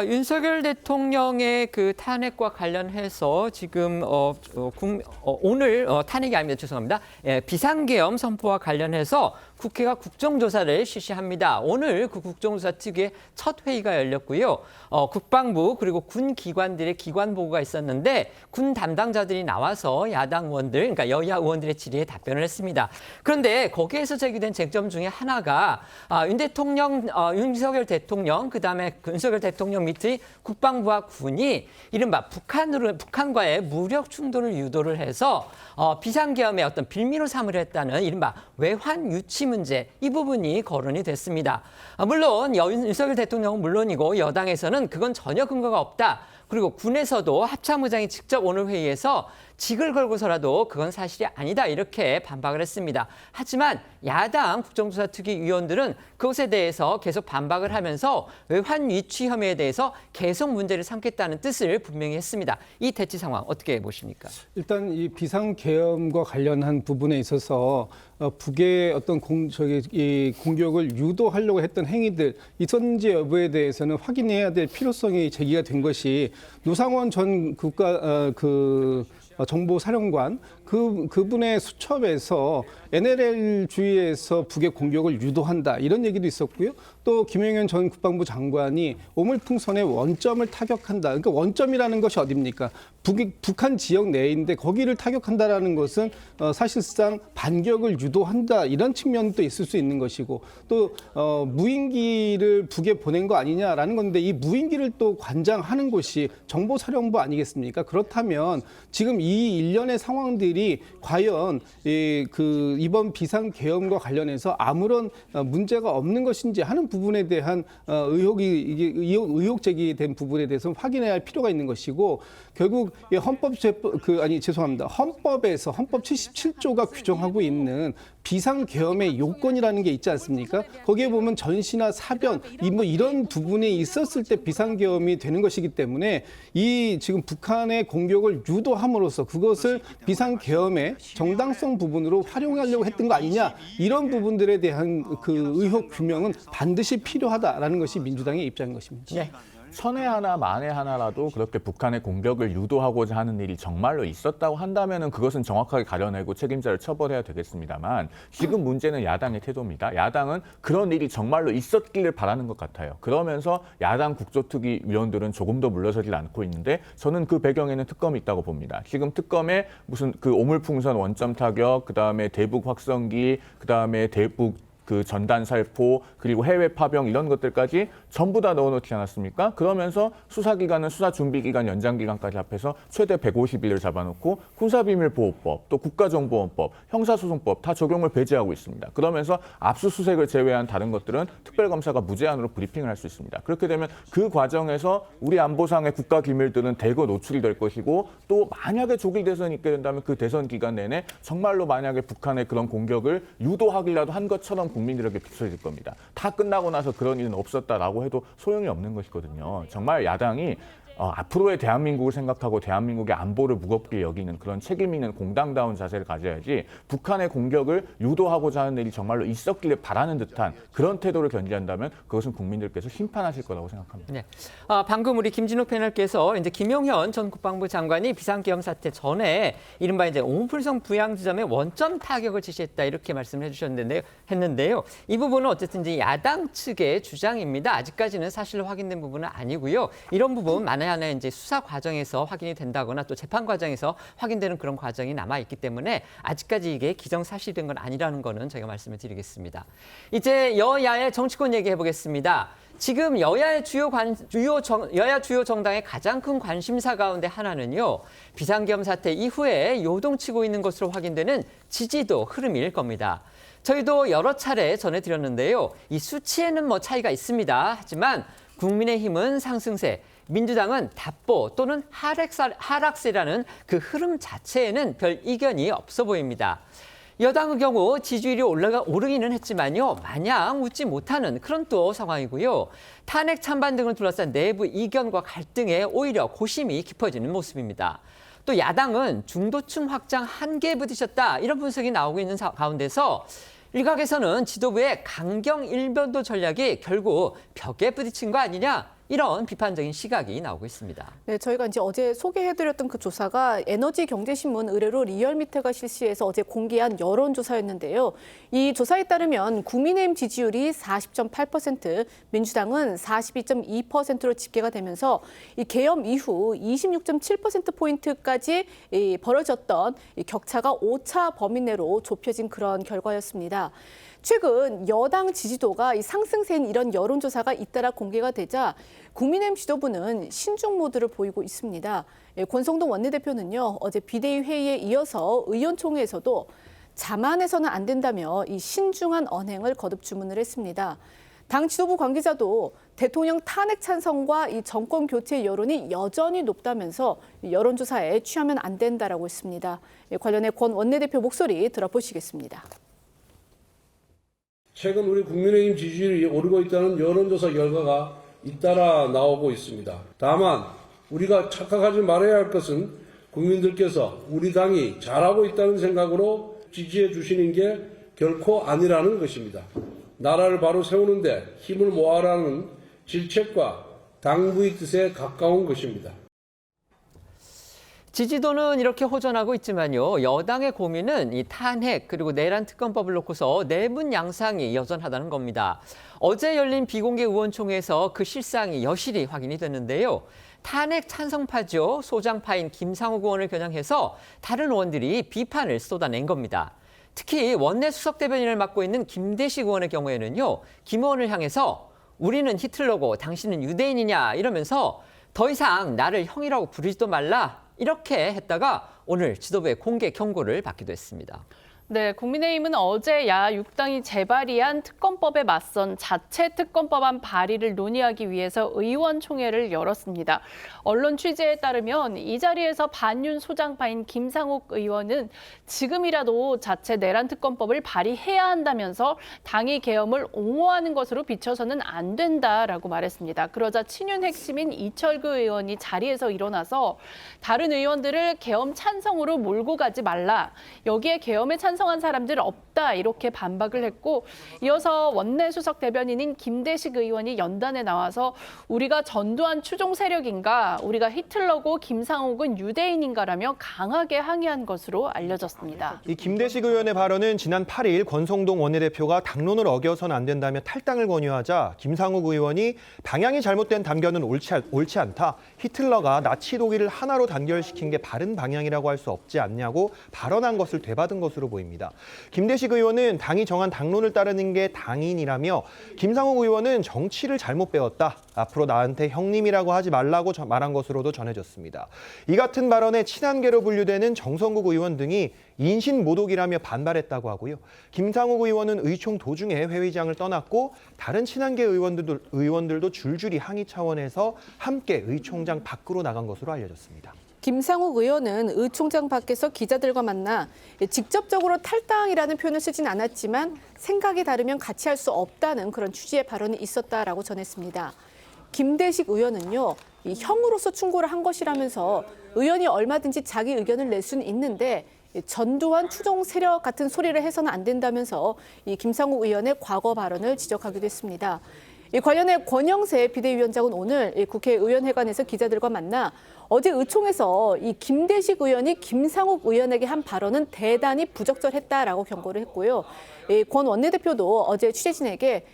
윤석열 대통령의 그 탄핵과 관련해서 지금 오늘 탄핵이 아닙니다. 죄송합니다. 비상계엄 선포와 관련해서 국회가 국정조사를 실시합니다. 오늘 그 국정조사 특위의 첫 회의가 열렸고요. 국방부 그리고 군 기관들의 기관 보고가 있었는데 군 담당자들이 나와서 야당 의원들, 그러니까 여야 의원들의 질의에 답변을 했습니다. 그런데 거기에서 제기된 쟁점 중에 하나가 윤석열 대통령, 그다음에 윤석열 대통령 밑의 국방부와 군이 이른바 북한과의 무력 충돌을 유도를 해서 비상계엄의 어떤 빌미로 삼으려 했다는 이른바 외환 유치 문제, 이 부분이 거론이 됐습니다. 물론 윤석열 대통령은 물론이고 여당에서는 그건 전혀 근거가 없다. 그리고 군에서도 합참의장이 직접 오늘 회의에서 직을 걸고서라도 그건 사실이 아니다 이렇게 반박을 했습니다. 하지만 야당 국정조사 특위 위원들은 그것에 대해서 계속 반박을 하면서 외환 유치 혐의에 대해서 계속 문제를 삼겠다는 뜻을 분명히 했습니다. 이 대치 상황 어떻게 보십니까? 일단 이 비상계엄과 관련한 부분에 있어서 북의 어떤 공격을 유도하려고 했던 행위들 있었는지 여부에 대해서는 확인해야 될 필요성이 제기가 된 것이 노상원 전 정보사령관 그분의 수첩에서 NLL 주의에서 북의 공격을 유도한다 이런 얘기도 있었고요. 또 김영현 전 국방부 장관이 오물풍선의 원점을 타격한다. 그러니까 원점이라는 것이 어디입니까? 북한 지역 내인데 거기를 타격한다라는 것은 사실상 반격을 유도한다 이런 측면도 있을 수 있는 것이고 또 무인기를 북에 보낸 거 아니냐라는 건데 이 무인기를 또 관장하는 곳이 정보사령부 아니겠습니까? 그렇다면 지금 이 일련의 상황들이 과연 이번 비상계엄과 관련해서 아무런 문제가 없는 것인지 하는 부분에 대한 의혹 제기된 부분에 대해서 확인해야 할 필요가 있는 것이고 결국 헌법 77조가 규정하고 있는 비상계엄의 요건이라는 게 있지 않습니까? 거기에 보면 전시나 사변 이런 부분이 있었을 때 비상계엄이 되는 것이기 때문에 이 지금 북한의 공격을 유도함으로써 그것을 비상계엄의 정당성 부분으로 활용하려고 했던 거 아니냐 이런 부분들에 대한 그 의혹 규명은 반드시 필요하다라는 것이 민주당의 입장인 것입니다. 네. 천에 하나 만에 하나라도 그렇게 북한의 공격을 유도하고자 하는 일이 정말로 있었다고 한다면은 그것은 정확하게 가려내고 책임자를 처벌해야 되겠습니다만 지금 문제는 야당의 태도입니다. 야당은 그런 일이 정말로 있었기를 바라는 것 같아요. 그러면서 야당 국조특위 위원들은 조금도 물러서질 않고 있는데 저는 그 배경에는 특검이 있다고 봅니다. 지금 특검에 무슨 그 오물풍선 원점 타격, 그다음에 대북 확성기, 그다음에 대북 전단 살포 그리고 해외 파병 이런 것들까지 전부 다 넣어놓지 않았습니까? 그러면서 수사기관은 수사준비기간 연장기간까지 합해서 최대 150일을 잡아놓고 군사비밀보호법, 또 국가정보원법, 형사소송법 다 적용을 배제하고 있습니다. 그러면서 압수수색을 제외한 다른 것들은 특별검사가 무제한으로 브리핑을 할 수 있습니다. 그렇게 되면 그 과정에서 우리 안보상의 국가기밀들은 대거 노출이 될 것이고 또 만약에 조기 대선이 있게 된다면 그 대선 기간 내내 정말로 만약에 북한의 그런 공격을 유도하기라도 한 것처럼 국민들에게 비춰질 겁니다. 다 끝나고 나서 그런 일은 없었다라고 해도 소용이 없는 것이거든요. 정말 야당이 앞으로의 대한민국을 생각하고 대한민국의 안보를 무겁게 여기는 그런 책임 있는 공당다운 자세를 가져야지 북한의 공격을 유도하고자 하는 일이 정말로 있었기를 바라는 듯한 그런 태도를 견지한다면 그것은 국민들께서 심판하실 거라고 생각합니다. 네. 방금 우리 김진욱 패널께서 이제 김용현 전 국방부 장관이 비상계엄 사태 전에 이른바 이제 오물풍선 부양지점에 원점 타격을 지시했다 이렇게 말씀을 했는데요. 이 부분은 어쨌든 이제 야당 측의 주장입니다. 아직까지는 사실로 확인된 부분은 아니고요. 이런 부분 많은 하나의 이제 수사 과정에서 확인이 된다거나 또 재판 과정에서 확인되는 그런 과정이 남아 있기 때문에 아직까지 이게 기정사실된 건 아니라는 거는 제가 말씀을 드리겠습니다. 이제 여야의 정치권 얘기해 보겠습니다. 지금 여야 주요 정당의 가장 큰 관심사 가운데 하나는요, 비상계엄 사태 이후에 요동치고 있는 것으로 확인되는 지지도 흐름일 겁니다. 저희도 여러 차례 전해드렸는데요. 이 수치에는 뭐 차이가 있습니다. 하지만 국민의힘은 상승세, 민주당은 답보 또는 하락세라는 그 흐름 자체에는 별 이견이 없어 보입니다. 여당의 경우 지지율이 오르기는 했지만요, 마냥 웃지 못하는 그런 또 상황이고요. 탄핵 찬반 등을 둘러싼 내부 이견과 갈등에 오히려 고심이 깊어지는 모습입니다. 또 야당은 중도층 확장 한계에 부딪혔다, 이런 분석이 나오고 있는 가운데서 일각에서는 지도부의 강경 일변도 전략이 결국 벽에 부딪힌 거 아니냐, 이런 비판적인 시각이 나오고 있습니다. 네, 저희가 이제 어제 소개해드렸던 그 조사가 에너지경제신문 의뢰로 리얼미터가 실시해서 어제 공개한 여론조사였는데요. 이 조사에 따르면 국민의힘 지지율이 40.8%, 민주당은 42.2%로 집계가 되면서 이 계엄 이후 26.7%포인트까지 벌어졌던 이 격차가 5차 범위 내로 좁혀진 그런 결과였습니다. 최근 여당 지지도가 이 상승세인 이런 여론조사가 잇따라 공개가 되자 국민의힘 지도부는 신중 모드를 보이고 있습니다. 권성동 원내대표는요, 어제 비대위 회의에 이어서 의원총회에서도 자만해서는 안 된다며 이 신중한 언행을 거듭 주문을 했습니다. 당 지도부 관계자도 대통령 탄핵 찬성과 이 정권 교체 여론이 여전히 높다면서 여론조사에 취하면 안 된다라고 했습니다. 관련해 권 원내대표 목소리 들어보시겠습니다. 최근 우리 국민의힘 지지율이 오르고 있다는 여론조사 결과가 잇따라 나오고 있습니다. 다만 우리가 착각하지 말아야 할 것은 국민들께서 우리 당이 잘하고 있다는 생각으로 지지해 주시는 게 결코 아니라는 것입니다. 나라를 바로 세우는데 힘을 모아라는 질책과 당부의 뜻에 가까운 것입니다. 지지도는 이렇게 호전하고 있지만요, 여당의 고민은 이 탄핵 그리고 내란 특검법을 놓고서 내분 양상이 여전하다는 겁니다. 어제 열린 비공개 의원총회에서 그 실상이 여실히 확인이 됐는데요. 탄핵 찬성파죠. 소장파인 김상욱 의원을 겨냥해서 다른 의원들이 비판을 쏟아낸 겁니다. 특히 원내 수석 대변인을 맡고 있는 김대식 의원의 경우에는요, 김 의원을 향해서 우리는 히틀러고 당신은 유대인이냐 이러면서 더 이상 나를 형이라고 부르지도 말라, 이렇게 했다가 오늘 지도부의 공개 경고를 받기도 했습니다. 네, 국민의힘은 어제 야 6당이 재발의한 특검법에 맞선 자체 특검법안 발의를 논의하기 위해서 의원총회를 열었습니다. 언론 취재에 따르면 이 자리에서 반윤 소장파인 김상욱 의원은 지금이라도 자체 내란 특검법을 발의해야 한다면서 당이 계엄을 옹호하는 것으로 비춰서는 안 된다라고 말했습니다. 그러자 친윤 핵심인 이철규 의원이 자리에서 일어나서 다른 의원들을 계엄 찬성으로 몰고 가지 말라, 여기에 계엄에 찬성한 사람들 없다, 이렇게 반박을 했고, 이어서 원내 수석 대변인인 김대식 의원이 연단에 나와서 우리가 전두환 추종 세력인가, 우리가 히틀러고 김상욱은 유대인인가라며 강하게 항의한 것으로 알려졌습니다. 이 김대식 의원의 발언은 지난 8일 권성동 원내대표가 당론을 어겨서는 안 된다며 탈당을 권유하자 김상욱 의원이 방향이 잘못된 단결은 옳지 않다, 히틀러가 나치 독일을 하나로 단결시킨 게 바른 방향이라고 할 수 없지 않냐고 발언한 것을 되받은 것으로 보입니다. 김대식 의원은 당이 정한 당론을 따르는 게 당인이라며 김상욱 의원은 정치를 잘못 배웠다, 앞으로 나한테 형님이라고 하지 말라고 말한 것으로도 전해졌습니다. 이 같은 발언에 친한계로 분류되는 정성국 의원 등이 인신모독이라며 반발했다고 하고요. 김상욱 의원은 의총 도중에 회의장을 떠났고 다른 친한계 의원들도 줄줄이 항의 차원에서 함께 의총장 밖으로 나간 것으로 알려졌습니다. 김상욱 의원은 의총장 밖에서 기자들과 만나 직접적으로 탈당이라는 표현을 쓰진 않았지만 생각이 다르면 같이 할 수 없다는 그런 취지의 발언이 있었다라고 전했습니다. 김대식 의원은요, 이 형으로서 충고를 한 것이라면서 의원이 얼마든지 자기 의견을 낼 수는 있는데 전두환 추종 세력 같은 소리를 해서는 안 된다면서 이 김상욱 의원의 과거 발언을 지적하기도 했습니다. 이 관련해 권영세 비대위원장은 오늘 국회의원회관에서 기자들과 만나 어제 의총에서 이 김대식 의원이 김상욱 의원에게 한 발언은 대단히 부적절했다라고 경고를 했고요. 권 원내대표도 어제 취재진에게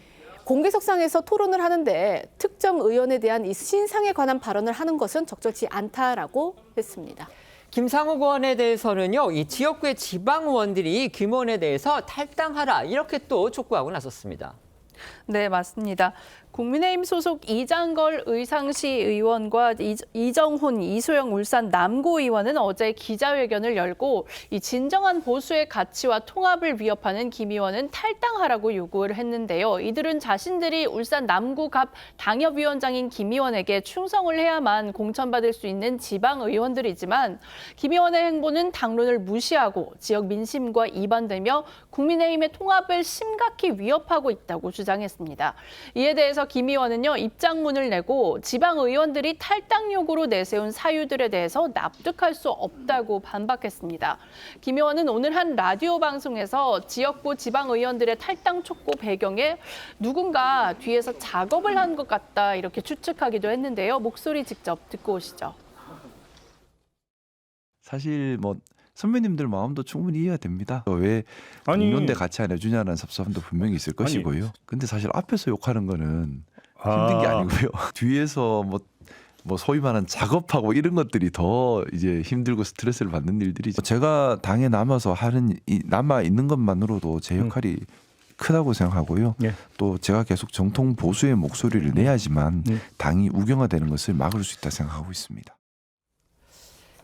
공개석상에서 토론을 하는데 특정 의원에 대한 이 신상에 관한 발언을 하는 것은 적절치 않다라고 했습니다. 김상욱 의원에 대해서는요, 이 지역구의 지방 의원들이 김 의원에 대해서 탈당하라 이렇게 또 촉구하고 나섰습니다. 네, 맞습니다. 국민의힘 소속 이장걸 의상시 의원과 이정훈, 이소영 울산 남구 의원은 어제 기자회견을 열고 이 진정한 보수의 가치와 통합을 위협하는 김 의원은 탈당하라고 요구를 했는데요. 이들은 자신들이 울산 남구갑 당협위원장인 김 의원에게 충성을 해야만 공천받을 수 있는 지방 의원들이지만 김 의원의 행보는 당론을 무시하고 지역 민심과 이반되며 국민의힘의 통합을 심각히 위협하고 있다고 주장했습니다. 이에 대해서 김 의원은요, 입장문을 내고 지방 의원들이 탈당 요구로 내세운 사유들에 대해서 납득할 수 없다고 반박했습니다. 김 의원은 오늘 한 라디오 방송에서 지역구 지방 의원들의 탈당 촉구 배경에 누군가 뒤에서 작업을 한 것 같다 이렇게 추측하기도 했는데요. 목소리 직접 듣고 오시죠. 사실 뭐 선배님들 마음도 충분히 이해가 됩니다. 왜 공론대 같이 안 해주냐는 섭섭함도 분명히 있을 것이고요. 근데 사실 앞에서 욕하는 거는 힘든 게 아니고요. 뒤에서 뭐 소위 말하는 작업하고 이런 것들이 더 이제 힘들고 스트레스를 받는 일들이죠. 제가 당에 남아서 남아 있는 것만으로도 제 역할이 크다고 생각하고요. 또 제가 계속 정통 보수의 목소리를 내야지만 당이 우경화되는 것을 막을 수 있다 생각하고 있습니다.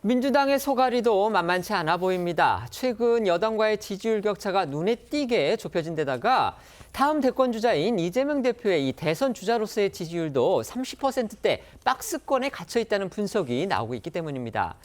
민주당의 소갈이도 만만치 않아 보입니다. 최근 여당과의 지지율 격차가 눈에 띄게 좁혀진 데다가 다음 대권 주자인 이재명 대표의 이 대선 주자로서의 지지율도 30%대 박스권에 갇혀 있다는 분석이 나오고 있기 때문입니다.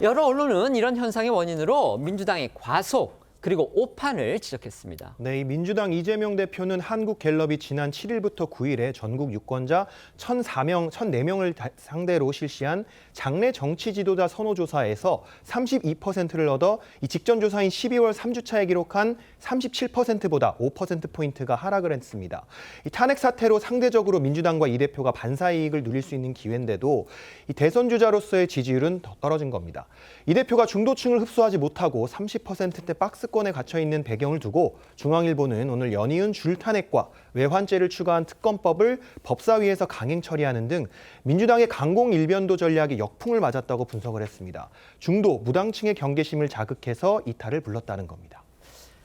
여러 언론은 이런 현상의 원인으로 민주당의 과속 그리고 오판을 지적했습니다. 네, 이 민주당 이재명 대표는 한국갤럽이 지난 7일부터 9일에 전국 유권자 1,004명을 상대로 실시한 장래 정치 지도자 선호조사에서 32%를 얻어 이 직전 조사인 12월 3주차에 기록한 37%보다 5%포인트가 하락을 했습니다. 이 탄핵 사태로 상대적으로 민주당과 이 대표가 반사이익을 누릴 수 있는 기회인데도 이 대선 주자로서의 지지율은 더 떨어진 겁니다. 이 대표가 중도층을 흡수하지 못하고 30%대 박스권에 갇혀있는 배경을 두고 중앙일보는 오늘 연이은 줄탄핵과 외환죄를 추가한 특검법을 법사위에서 강행 처리하는 등 민주당의 강공일변도 전략이 역풍을 맞았다고 분석을 했습니다. 중도, 무당층의 경계심을 자극해서 이탈을 불렀다는 겁니다.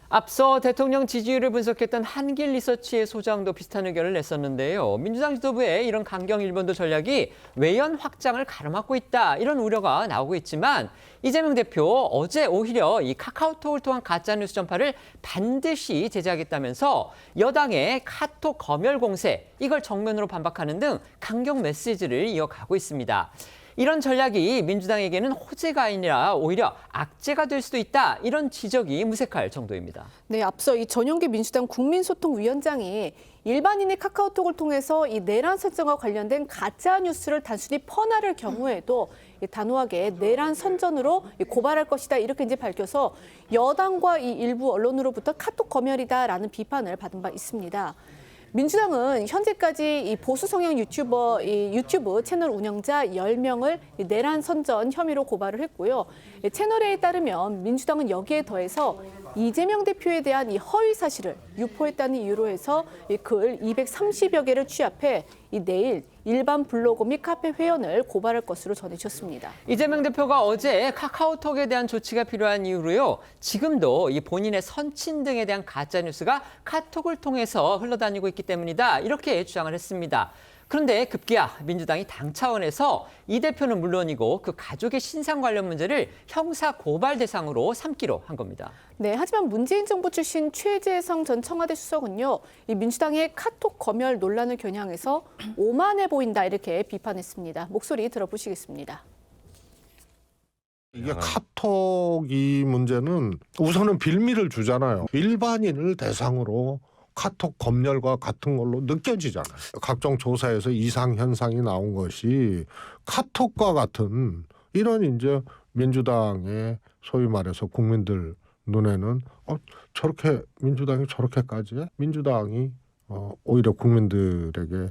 앞서 대통령 지지율을 분석했던 한길 리서치의 소장도 비슷한 의견을 냈었는데요. 민주당 지도부의 이런 강경일변도 전략이 외연 확장을 가로막고 있다 이런 우려가 나오고 있지만 이재명 대표 어제 오히려 이 카카오톡을 통한 가짜뉴스 전파를 반드시 제재하겠다면서 여당의 카톡 검열 공세 이걸 정면으로 반박하는 등 강경 메시지를 이어가고 있습니다. 이런 전략이 민주당에게는 호재가 아니라 오히려 악재가 될 수도 있다. 이런 지적이 무색할 정도입니다. 네, 앞서 이 전용기 민주당 국민소통위원장이 일반인의 카카오톡을 통해서 이 내란 설정과 관련된 가짜 뉴스를 단순히 퍼나를 경우에도 단호하게 내란 선전으로 고발할 것이다 이렇게 이제 밝혀서 여당과 이 일부 언론으로부터 카톡 검열이다라는 비판을 받은 바 있습니다. 민주당은 현재까지 이 보수 성향 유튜브 채널 운영자 10명을 내란 선전 혐의로 고발을 했고요. 채널에 따르면 민주당은 여기에 더해서 이재명 대표에 대한 이 허위 사실을 유포했다는 이유로 해서 글 230여 개를 취합해 내일 일반 블로그 및 카페 회원을 고발할 것으로 전해졌습니다. 이재명 대표가 어제 카카오톡에 대한 조치가 필요한 이유로요. 지금도 이 본인의 선친 등에 대한 가짜뉴스가 카톡을 통해서 흘러다니고 있기 때문이다. 이렇게 주장을 했습니다. 그런데 급기야 민주당이 당 차원에서 이 대표는 물론이고 그 가족의 신상 관련 문제를 형사 고발 대상으로 삼기로 한 겁니다. 네, 하지만 문재인 정부 출신 최재성 전 청와대 수석은요, 이 민주당의 카톡 검열 논란을 겨냥해서 오만해 보인다 이렇게 비판했습니다. 목소리 들어보시겠습니다. 이게 카톡 이 문제는 우선은 빌미를 주잖아요. 일반인을 대상으로 카톡 검열과 같은 걸로 느껴지잖아요. 각종 조사에서 이상 현상이 나온 것이 카톡과 같은 이런 이제 민주당의 소위 말해서 국민들 눈에는 저렇게 민주당이 저렇게까지 해? 민주당이 오히려 국민들에게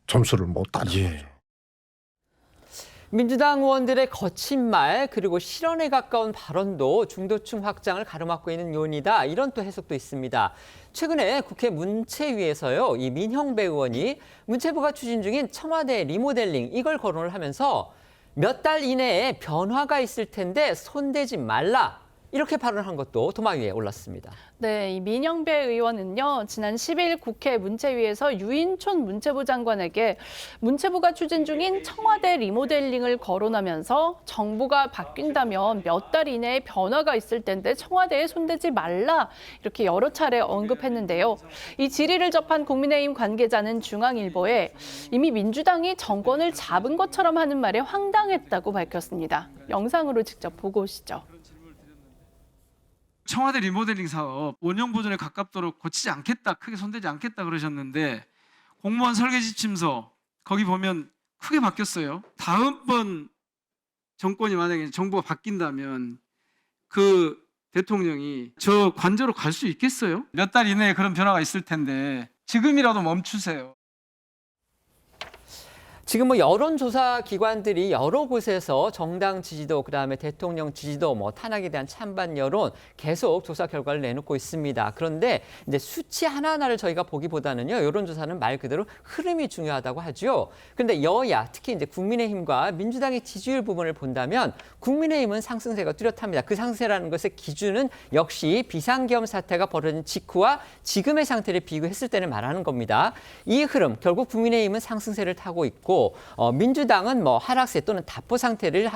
점수를 못 따는 거죠. 민주당 의원들의 거친 말 그리고 실언에 가까운 발언도 중도층 확장을 가로막고 있는 요인이다. 이런 또 해석도 있습니다. 최근에 국회 문체위에서요, 이 민형배 의원이 문체부가 추진 중인 청와대 리모델링 이걸 거론을 하면서 몇 달 이내에 변화가 있을 텐데 손대지 말라. 이렇게 발언한 것도 도마 위에 올랐습니다. 네, 이 민영배 의원은요, 지난 10일 국회 문체위에서 유인촌 문체부 장관에게 문체부가 추진 중인 청와대 리모델링을 거론하면서 정부가 바뀐다면 몇 달 이내에 변화가 있을 텐데 청와대에 손대지 말라 이렇게 여러 차례 언급했는데요. 이 질의를 접한 국민의힘 관계자는 중앙일보에 이미 민주당이 정권을 잡은 것처럼 하는 말에 황당했다고 밝혔습니다. 영상으로 직접 보고 오시죠. 청와대 리모델링 사업 5년 보존에 가깝도록 고치지 않겠다, 크게 손대지 않겠다 그러셨는데 공무원 설계 지침서 거기 보면 크게 바뀌었어요. 다음번 정권이 만약에 정부가 바뀐다면 그 대통령이 저 관저로 갈 수 있겠어요? 몇 달 이내에 그런 변화가 있을 텐데 지금이라도 멈추세요. 지금 뭐 여론조사 기관들이 여러 곳에서 정당 지지도, 그다음에 대통령 지지도, 뭐 탄핵에 대한 찬반 여론 계속 조사 결과를 내놓고 있습니다. 그런데 이제 수치 하나하나를 저희가 보기보다는요, 여론조사는 말 그대로 흐름이 중요하다고 하죠. 그런데 여야, 특히 이제 국민의힘과 민주당의 지지율 부분을 본다면 국민의힘은 상승세가 뚜렷합니다. 그 상승세라는 것의 기준은 역시 비상계엄 사태가 벌어진 직후와 지금의 상태를 비교했을 때를 말하는 겁니다. 이 흐름, 결국 국민의힘은 상승세를 타고 있고 민주당은 뭐 하락세 또는 답보 상태를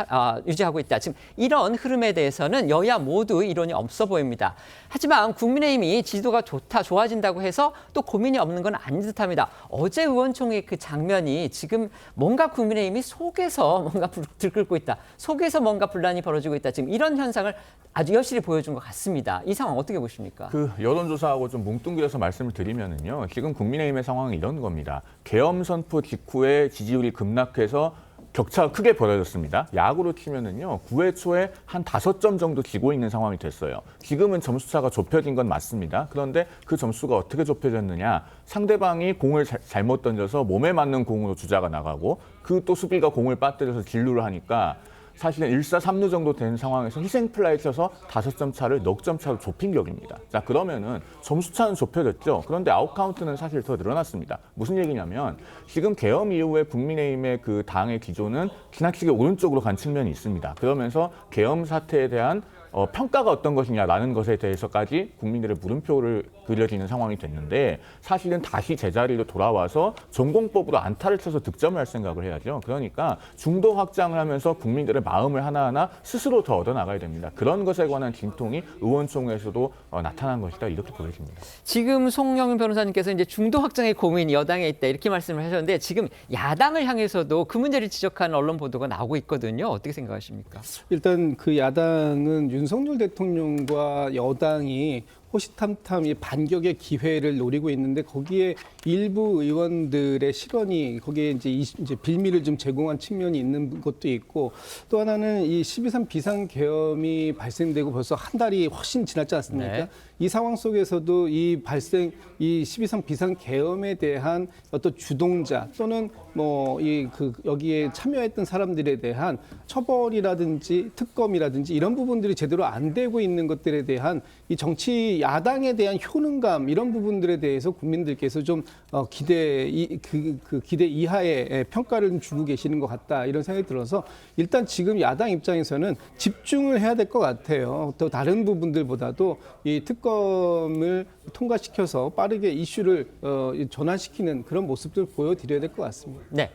유지하고 있다. 지금 이런 흐름에 대해서는 여야 모두 이론이 없어 보입니다. 하지만 국민의힘이 지지도가 좋아진다고 해서 또 고민이 없는 건 아닌 듯합니다. 어제 의원총회 그 장면이 지금 뭔가 국민의힘이 속에서 뭔가 들끓고 있다. 속에서 뭔가 분란이 벌어지고 있다. 지금 이런 현상을 아주 여실히 보여준 것 같습니다. 이 상황 어떻게 보십니까? 그 여론조사하고 좀 뭉뚱그려서 말씀을 드리면은요, 지금 국민의힘의 상황은 이런 겁니다. 계엄 선포 직후에 지지율이 급락해서 격차가 크게 벌어졌습니다. 야구로 치면은요, 9회 초에 한 5점 정도 지고 있는 상황이 됐어요. 지금은 점수차가 좁혀진 건 맞습니다. 그런데 그 점수가 어떻게 좁혀졌느냐? 상대방이 공을 잘못 던져서 몸에 맞는 공으로 주자가 나가고 그 또 수비가 공을 빠뜨려서 진루를 하니까 사실은 1사 3루 정도 된 상황에서 희생 플라이 쳐서 5점 차를 넉 점 차로 좁힌 격입니다. 자, 그러면은 점수 차는 좁혀졌죠. 그런데 아웃 카운트는 사실 더 늘어났습니다. 무슨 얘기냐면 지금 계엄 이후에 국민의힘의 그 당의 기조는 지나치게 오른쪽으로 간 측면이 있습니다. 그러면서 계엄 사태에 대한 평가가 어떤 것이냐라는 것에 대해서까지 국민들의 물음표를 그려지는 상황이 됐는데 사실은 다시 제자리로 돌아와서 전공법으로 안타를 쳐서 득점을 할 생각을 해야죠. 그러니까 중도 확장을 하면서 국민들의 마음을 하나하나 스스로 더 얻어나가야 됩니다. 그런 것에 관한 진통이 의원총회에서도 나타난 것이다, 이렇게 보여집니다. 지금 송영민 변호사님께서 이제 중도 확장의 고민이 여당에 있다 이렇게 말씀을 하셨는데 지금 야당을 향해서도 그 문제를 지적하는 언론 보도가 나오고 있거든요. 어떻게 생각하십니까? 일단 그 야당은 윤석열 대통령과 여당이 호시탐탐 이 반격의 기회를 노리고 있는데 거기에 일부 의원들의 실언이 거기에 이제 빌미를 좀 제공한 측면이 있는 것도 있고, 또 하나는 이 12.3 비상계엄이 발생되고 벌써 한 달이 훨씬 지났지 않습니까? 네. 이 상황 속에서도 이 12.3 비상계엄에 대한 어떤 주동자 또는 뭐 여기에 참여했던 사람들에 대한 처벌이라든지 특검이라든지 이런 부분들이 제대로 안 되고 있는 것들에 대한 이 정치 야당에 대한 효능감 이런 부분들에 대해서 국민들께서 좀 기대 이하의 평가를 주고 계시는 것 같다, 이런 생각이 들어서 일단 지금 야당 입장에서는 집중을 해야 될 것 같아요. 또 다른 부분들보다도 이 특검을 통과시켜서 빠르게 이슈를 전환시키는 그런 모습들을 보여드려야 될 것 같습니다. 네.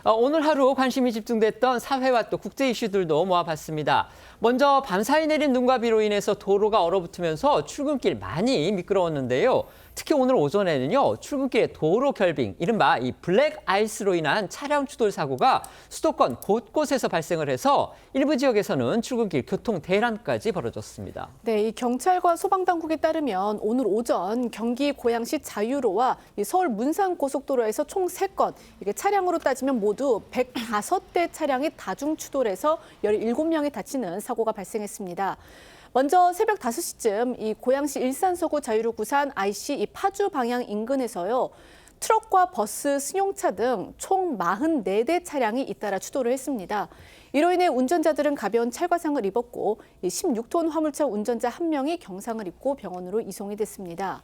오늘 하루 관심이 집중됐던 사회와 또 국제 이슈들도 모아봤습니다. 먼저 밤사이 내린 눈과 비로 인해서 도로가 얼어붙으면서 출근길 많이 미끄러웠는데요. 특히 오늘 오전에는요, 출근길에 도로 결빙, 이른바 이 블랙 아이스로 인한 차량 추돌 사고가 수도권 곳곳에서 발생을 해서 일부 지역에서는 출근길 교통 대란까지 벌어졌습니다. 네, 이 경찰과 소방당국에 따르면 오늘 오전 경기 고양시 자유로와 이 서울 문산 고속도로에서 총 3건, 이게 차량으로 따지면 모두 105대 차량이 다중 추돌해서 17명이 다치는 사고가 발생했습니다. 먼저 새벽 5시쯤 이 고양시 일산서구 자유로 구산 IC 이 파주 방향 인근에서요. 트럭과 버스, 승용차 등 총 44대 차량이 잇따라 추돌을 했습니다. 이로 인해 운전자들은 가벼운 찰과상을 입었고 16톤 화물차 운전자 1명이 경상을 입고 병원으로 이송이 됐습니다.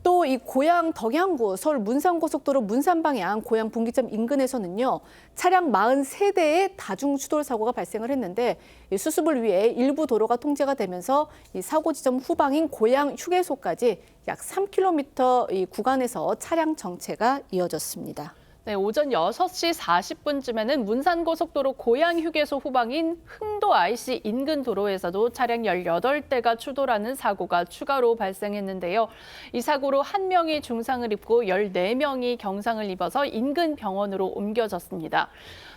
또 이 고양 덕양구 서울 문산고속도로 문산 방향 고양 분기점 인근에서는요, 차량 43대의 다중 추돌 사고가 발생을 했는데 수습을 위해 일부 도로가 통제가 되면서 이 사고 지점 후방인 고양 휴게소까지 약 3km 이 구간에서 차량 정체가 이어졌습니다. 네, 오전 6시 40분쯤에는 문산고속도로 고양휴게소 후방인 흥도 IC 인근 도로에서도 차량 18대가 추돌하는 사고가 추가로 발생했는데요. 이 사고로 1명이 중상을 입고 14명이 경상을 입어서 인근 병원으로 옮겨졌습니다.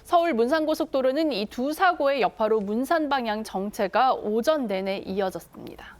서울 문산고속도로는 이 두 사고의 여파로 문산 방향 정체가 오전 내내 이어졌습니다.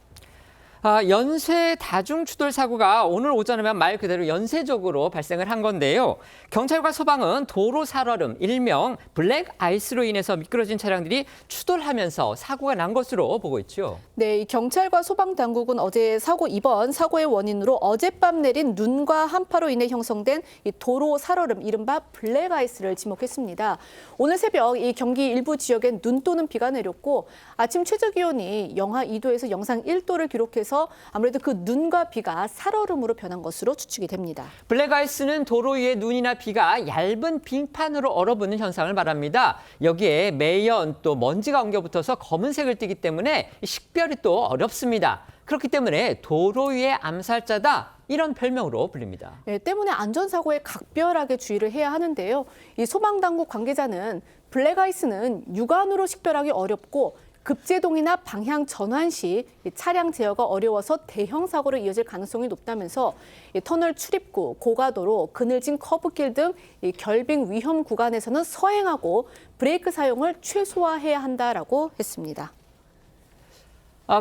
연쇄 다중추돌 사고가 오늘 오전이면 말 그대로 연쇄적으로 발생을 한 건데요. 경찰과 소방은 도로 살얼음, 일명 블랙 아이스로 인해서 미끄러진 차량들이 추돌하면서 사고가 난 것으로 보고 있죠. 네, 경찰과 소방 당국은 어제 이번 사고의 원인으로 어젯밤 내린 눈과 한파로 인해 형성된 이 도로 살얼음, 이른바 블랙 아이스를 지목했습니다. 오늘 새벽 이 경기 일부 지역엔 눈 또는 비가 내렸고 아침 최저 기온이 영하 2도에서 영상 1도를 기록해서 아무래도 그 눈과 비가 살얼음으로 변한 것으로 추측이 됩니다. 블랙아이스는 도로 위에 눈이나 비가 얇은 빙판으로 얼어붙는 현상을 말합니다. 여기에 매연 또 먼지가 엉겨붙어서 검은색을 띠기 때문에 식별이 또 어렵습니다. 그렇기 때문에 도로 위의 암살자다, 이런 별명으로 불립니다. 네, 때문에 안전사고에 각별하게 주의를 해야 하는데요. 이 소방당국 관계자는 블랙아이스는 육안으로 식별하기 어렵고 급제동이나 방향 전환 시 차량 제어가 어려워서 대형 사고로 이어질 가능성이 높다면서 터널 출입구, 고가도로, 그늘진 커브길 등 결빙 위험 구간에서는 서행하고 브레이크 사용을 최소화해야 한다라고 했습니다.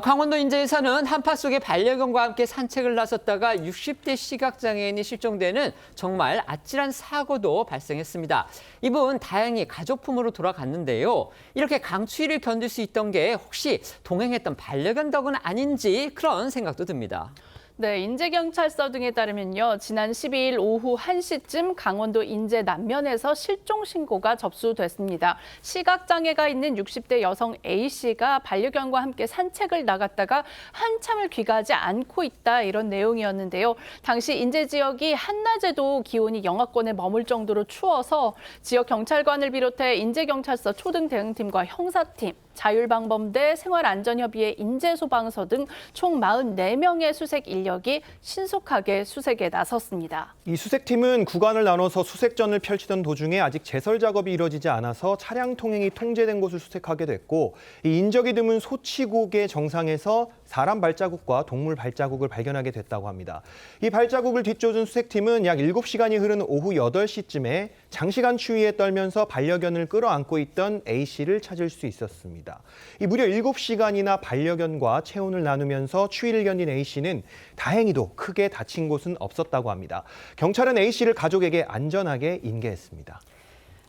강원도 인제에서는 한파 속에 반려견과 함께 산책을 나섰다가 60대 시각장애인이 실종되는 정말 아찔한 사고도 발생했습니다. 이분 다행히 가족품으로 돌아갔는데요. 이렇게 강추위를 견딜 수 있던 게 혹시 동행했던 반려견 덕은 아닌지 그런 생각도 듭니다. 네, 인제경찰서 등에 따르면요, 지난 12일 오후 1시쯤 강원도 인제 남면에서 실종 신고가 접수됐습니다. 시각장애가 있는 60대 여성 A씨가 반려견과 함께 산책을 나갔다가 한참을 귀가하지 않고 있다, 이런 내용이었는데요. 당시 인제 지역이 한낮에도 기온이 영하권에 머물 정도로 추워서 지역 경찰관을 비롯해 인제경찰서 초등 대응팀과 형사팀, 자율방범대, 생활안전협의회, 인제소방서 등 총 44명의 수색 인력이 신속하게 수색에 나섰습니다. 이 수색팀은 구간을 나눠서 수색전을 펼치던 도중에 아직 제설 작업이 이뤄지지 않아서 차량 통행이 통제된 곳을 수색하게 됐고, 이 인적이 드문 소치곡의 정상에서 사람 발자국과 동물 발자국을 발견하게 됐다고 합니다. 이 발자국을 뒤쫓은 수색팀은 약 7시간이 흐른 오후 8시쯤에 장시간 추위에 떨면서 반려견을 끌어안고 있던 A씨를 찾을 수 있었습니다. 이 무려 7시간이나 반려견과 체온을 나누면서 추위를 견딘 A씨는 다행히도 크게 다친 곳은 없었다고 합니다. 경찰은 A씨를 가족에게 안전하게 인계했습니다.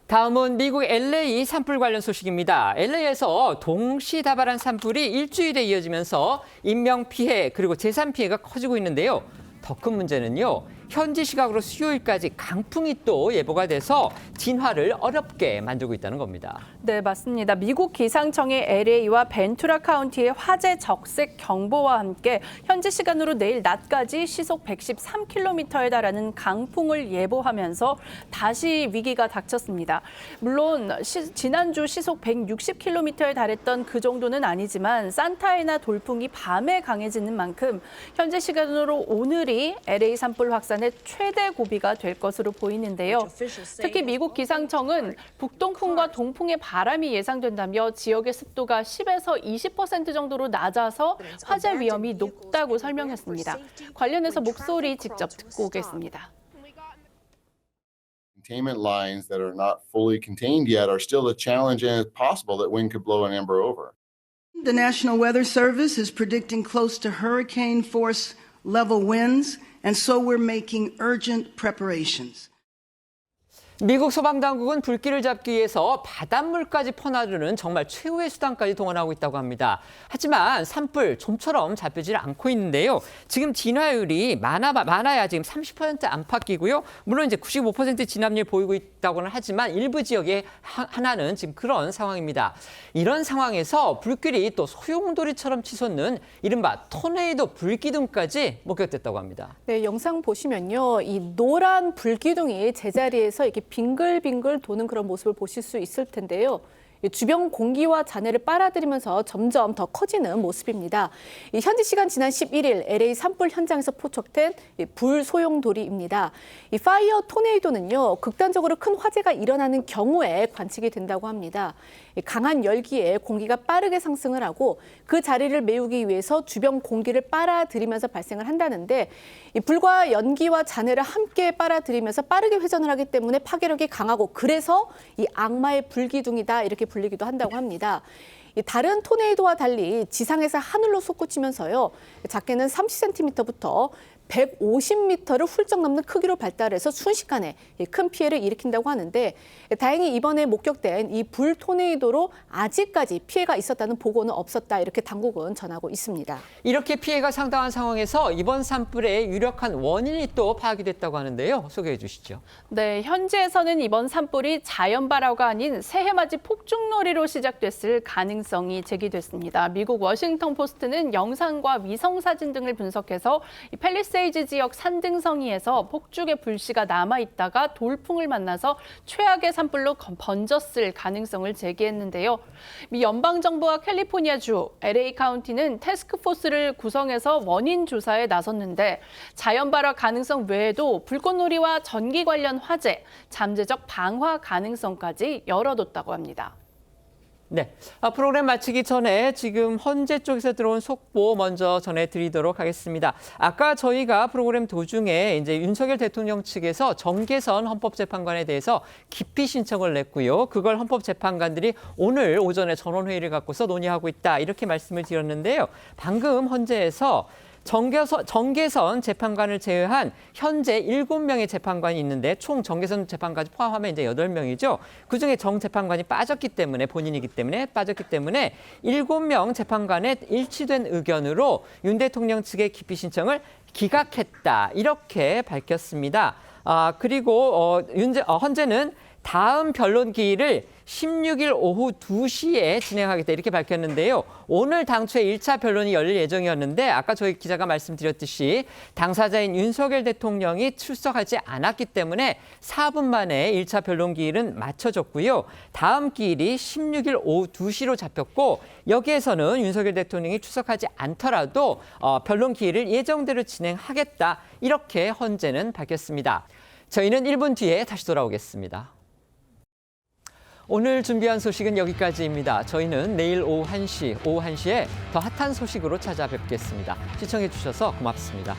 다음은 미국 LA 산불 관련 소식입니다. LA에서 동시다발한 산불이 일주일에 이어지면서 인명피해 그리고 재산 피해가 커지고 있는데요. 더 큰 문제는요, 현지 시각으로 수요일까지 강풍이 또 예보가 돼서 진화를 어렵게 만들고 있다는 겁니다. 네, 맞습니다. 미국 기상청의 LA와 벤투라 카운티의 화재 적색 경보와 함께 현지 시간으로 내일 낮까지 시속 113km에 달하는 강풍을 예보하면서 다시 위기가 닥쳤습니다. 물론 지난주 시속 160km에 달했던 그 정도는 아니지만 산타에나 돌풍이 밤에 강해지는 만큼 현지 시간으로 오늘이 LA 산불 확산의 최대 고비가 될 것으로 보이는데요. 특히 미국 기상청은 북동풍과 동풍의 바람이 예상된다며 지역의 습도가 10에서 20% 정도로 낮아서 화재 위험이 높다고 설명했습니다. 관련해서 목소리 직접 듣고 오겠습니다. Containment lines that are not fully contained yet are still a challenge, and it's possible that wind could blow an ember over. The National Weather Service is predicting close to hurricane force level winds, and so we're making urgent preparations. 미국 소방당국은 불길을 잡기 위해서 바닷물까지 퍼나르는 정말 최후의 수단까지 동원하고 있다고 합니다. 하지만 산불 좀처럼 잡히질 않고 있는데요. 지금 진화율이 많아야 지금 30% 안팎이고요. 물론 이제 95% 진압률 보이고 있다고는 하지만 일부 지역에 하나는 지금 그런 상황입니다. 이런 상황에서 불길이 또 소용돌이처럼 치솟는 이른바 토네이도 불기둥까지 목격됐다고 합니다. 네, 영상 보시면요. 이 노란 불기둥이 제자리에서 이렇게 빙글빙글 도는 그런 모습을 보실 수 있을 텐데요. 주변 공기와 잔해를 빨아들이면서 점점 더 커지는 모습입니다. 현지 시간 지난 11일 LA 산불 현장에서 포착된 불 소용돌이입니다. 이 파이어 토네이도는요, 극단적으로 큰 화재가 일어나는 경우에 관측이 된다고 합니다. 강한 열기에 공기가 빠르게 상승을 하고 그 자리를 메우기 위해서 주변 공기를 빨아들이면서 발생을 한다는데, 이 불과 연기와 잔해를 함께 빨아들이면서 빠르게 회전을 하기 때문에 파괴력이 강하고, 그래서 이 악마의 불기둥이다 이렇게 불리기도 한다고 합니다. 다른 토네이도와 달리 지상에서 하늘로 솟구치면서요, 작게는 30cm부터 150m를 훌쩍 넘는 크기로 발달해서 순식간에 큰 피해를 일으킨다고 하는데, 다행히 이번에 목격된 이 불 토네이도로 아직까지 피해가 있었다는 보고는 없었다 이렇게 당국은 전하고 있습니다. 이렇게 피해가 상당한 상황에서 이번 산불의 유력한 원인이 또 파악이 됐다고 하는데요. 소개해 주시죠. 네, 현지에서는 이번 산불이 자연발화가 아닌 새해맞이 폭죽놀이로 시작됐을 가능성이 제기됐습니다. 미국 워싱턴 포스트는 영상과 위성사진 등을 분석해서 이 팰리세이즈 지역 산등성이에서 폭죽의 불씨가 남아있다가 돌풍을 만나서 최악의 산불로 번졌을 가능성을 제기했는데요. 미 연방정부와 캘리포니아주, LA 카운티는 태스크포스를 구성해서 원인 조사에 나섰는데, 자연발화 가능성 외에도 불꽃놀이와 전기 관련 화재, 잠재적 방화 가능성까지 열어뒀다고 합니다. 네, 프로그램 마치기 전에 지금 헌재 쪽에서 들어온 속보 먼저 전해드리도록 하겠습니다. 아까 저희가 프로그램 도중에 이제 윤석열 대통령 측에서 정계선 헌법재판관에 대해서 기피 신청을 냈고요. 그걸 헌법재판관들이 오늘 오전에 전원회의를 갖고서 논의하고 있다 이렇게 말씀을 드렸는데요. 방금 헌재에서 정계선 재판관을 제외한 현재 7명의 재판관이 있는데, 총 정계선 재판까지 포함하면 이제 8명이죠. 그중에 정 재판관이 빠졌기 때문에, 본인이기 때문에 빠졌기 때문에 7명 재판관의 일치된 의견으로 윤 대통령 측의 기피 신청을 기각했다 이렇게 밝혔습니다. 그리고 헌재는 다음 변론 기일을 16일 오후 2시에 진행하겠다 이렇게 밝혔는데요. 오늘 당초에 1차 변론이 열릴 예정이었는데, 아까 저희 기자가 말씀드렸듯이 당사자인 윤석열 대통령이 출석하지 않았기 때문에 4분 만에 1차 변론 기일은 맞춰졌고요. 다음 기일이 16일 오후 2시로 잡혔고, 여기에서는 윤석열 대통령이 출석하지 않더라도 변론 기일을 예정대로 진행하겠다 이렇게 헌재는 밝혔습니다. 저희는 1분 뒤에 다시 돌아오겠습니다. 오늘 준비한 소식은 여기까지입니다. 저희는 내일 오후 1시에 더 핫한 소식으로 찾아뵙겠습니다. 시청해 주셔서 고맙습니다.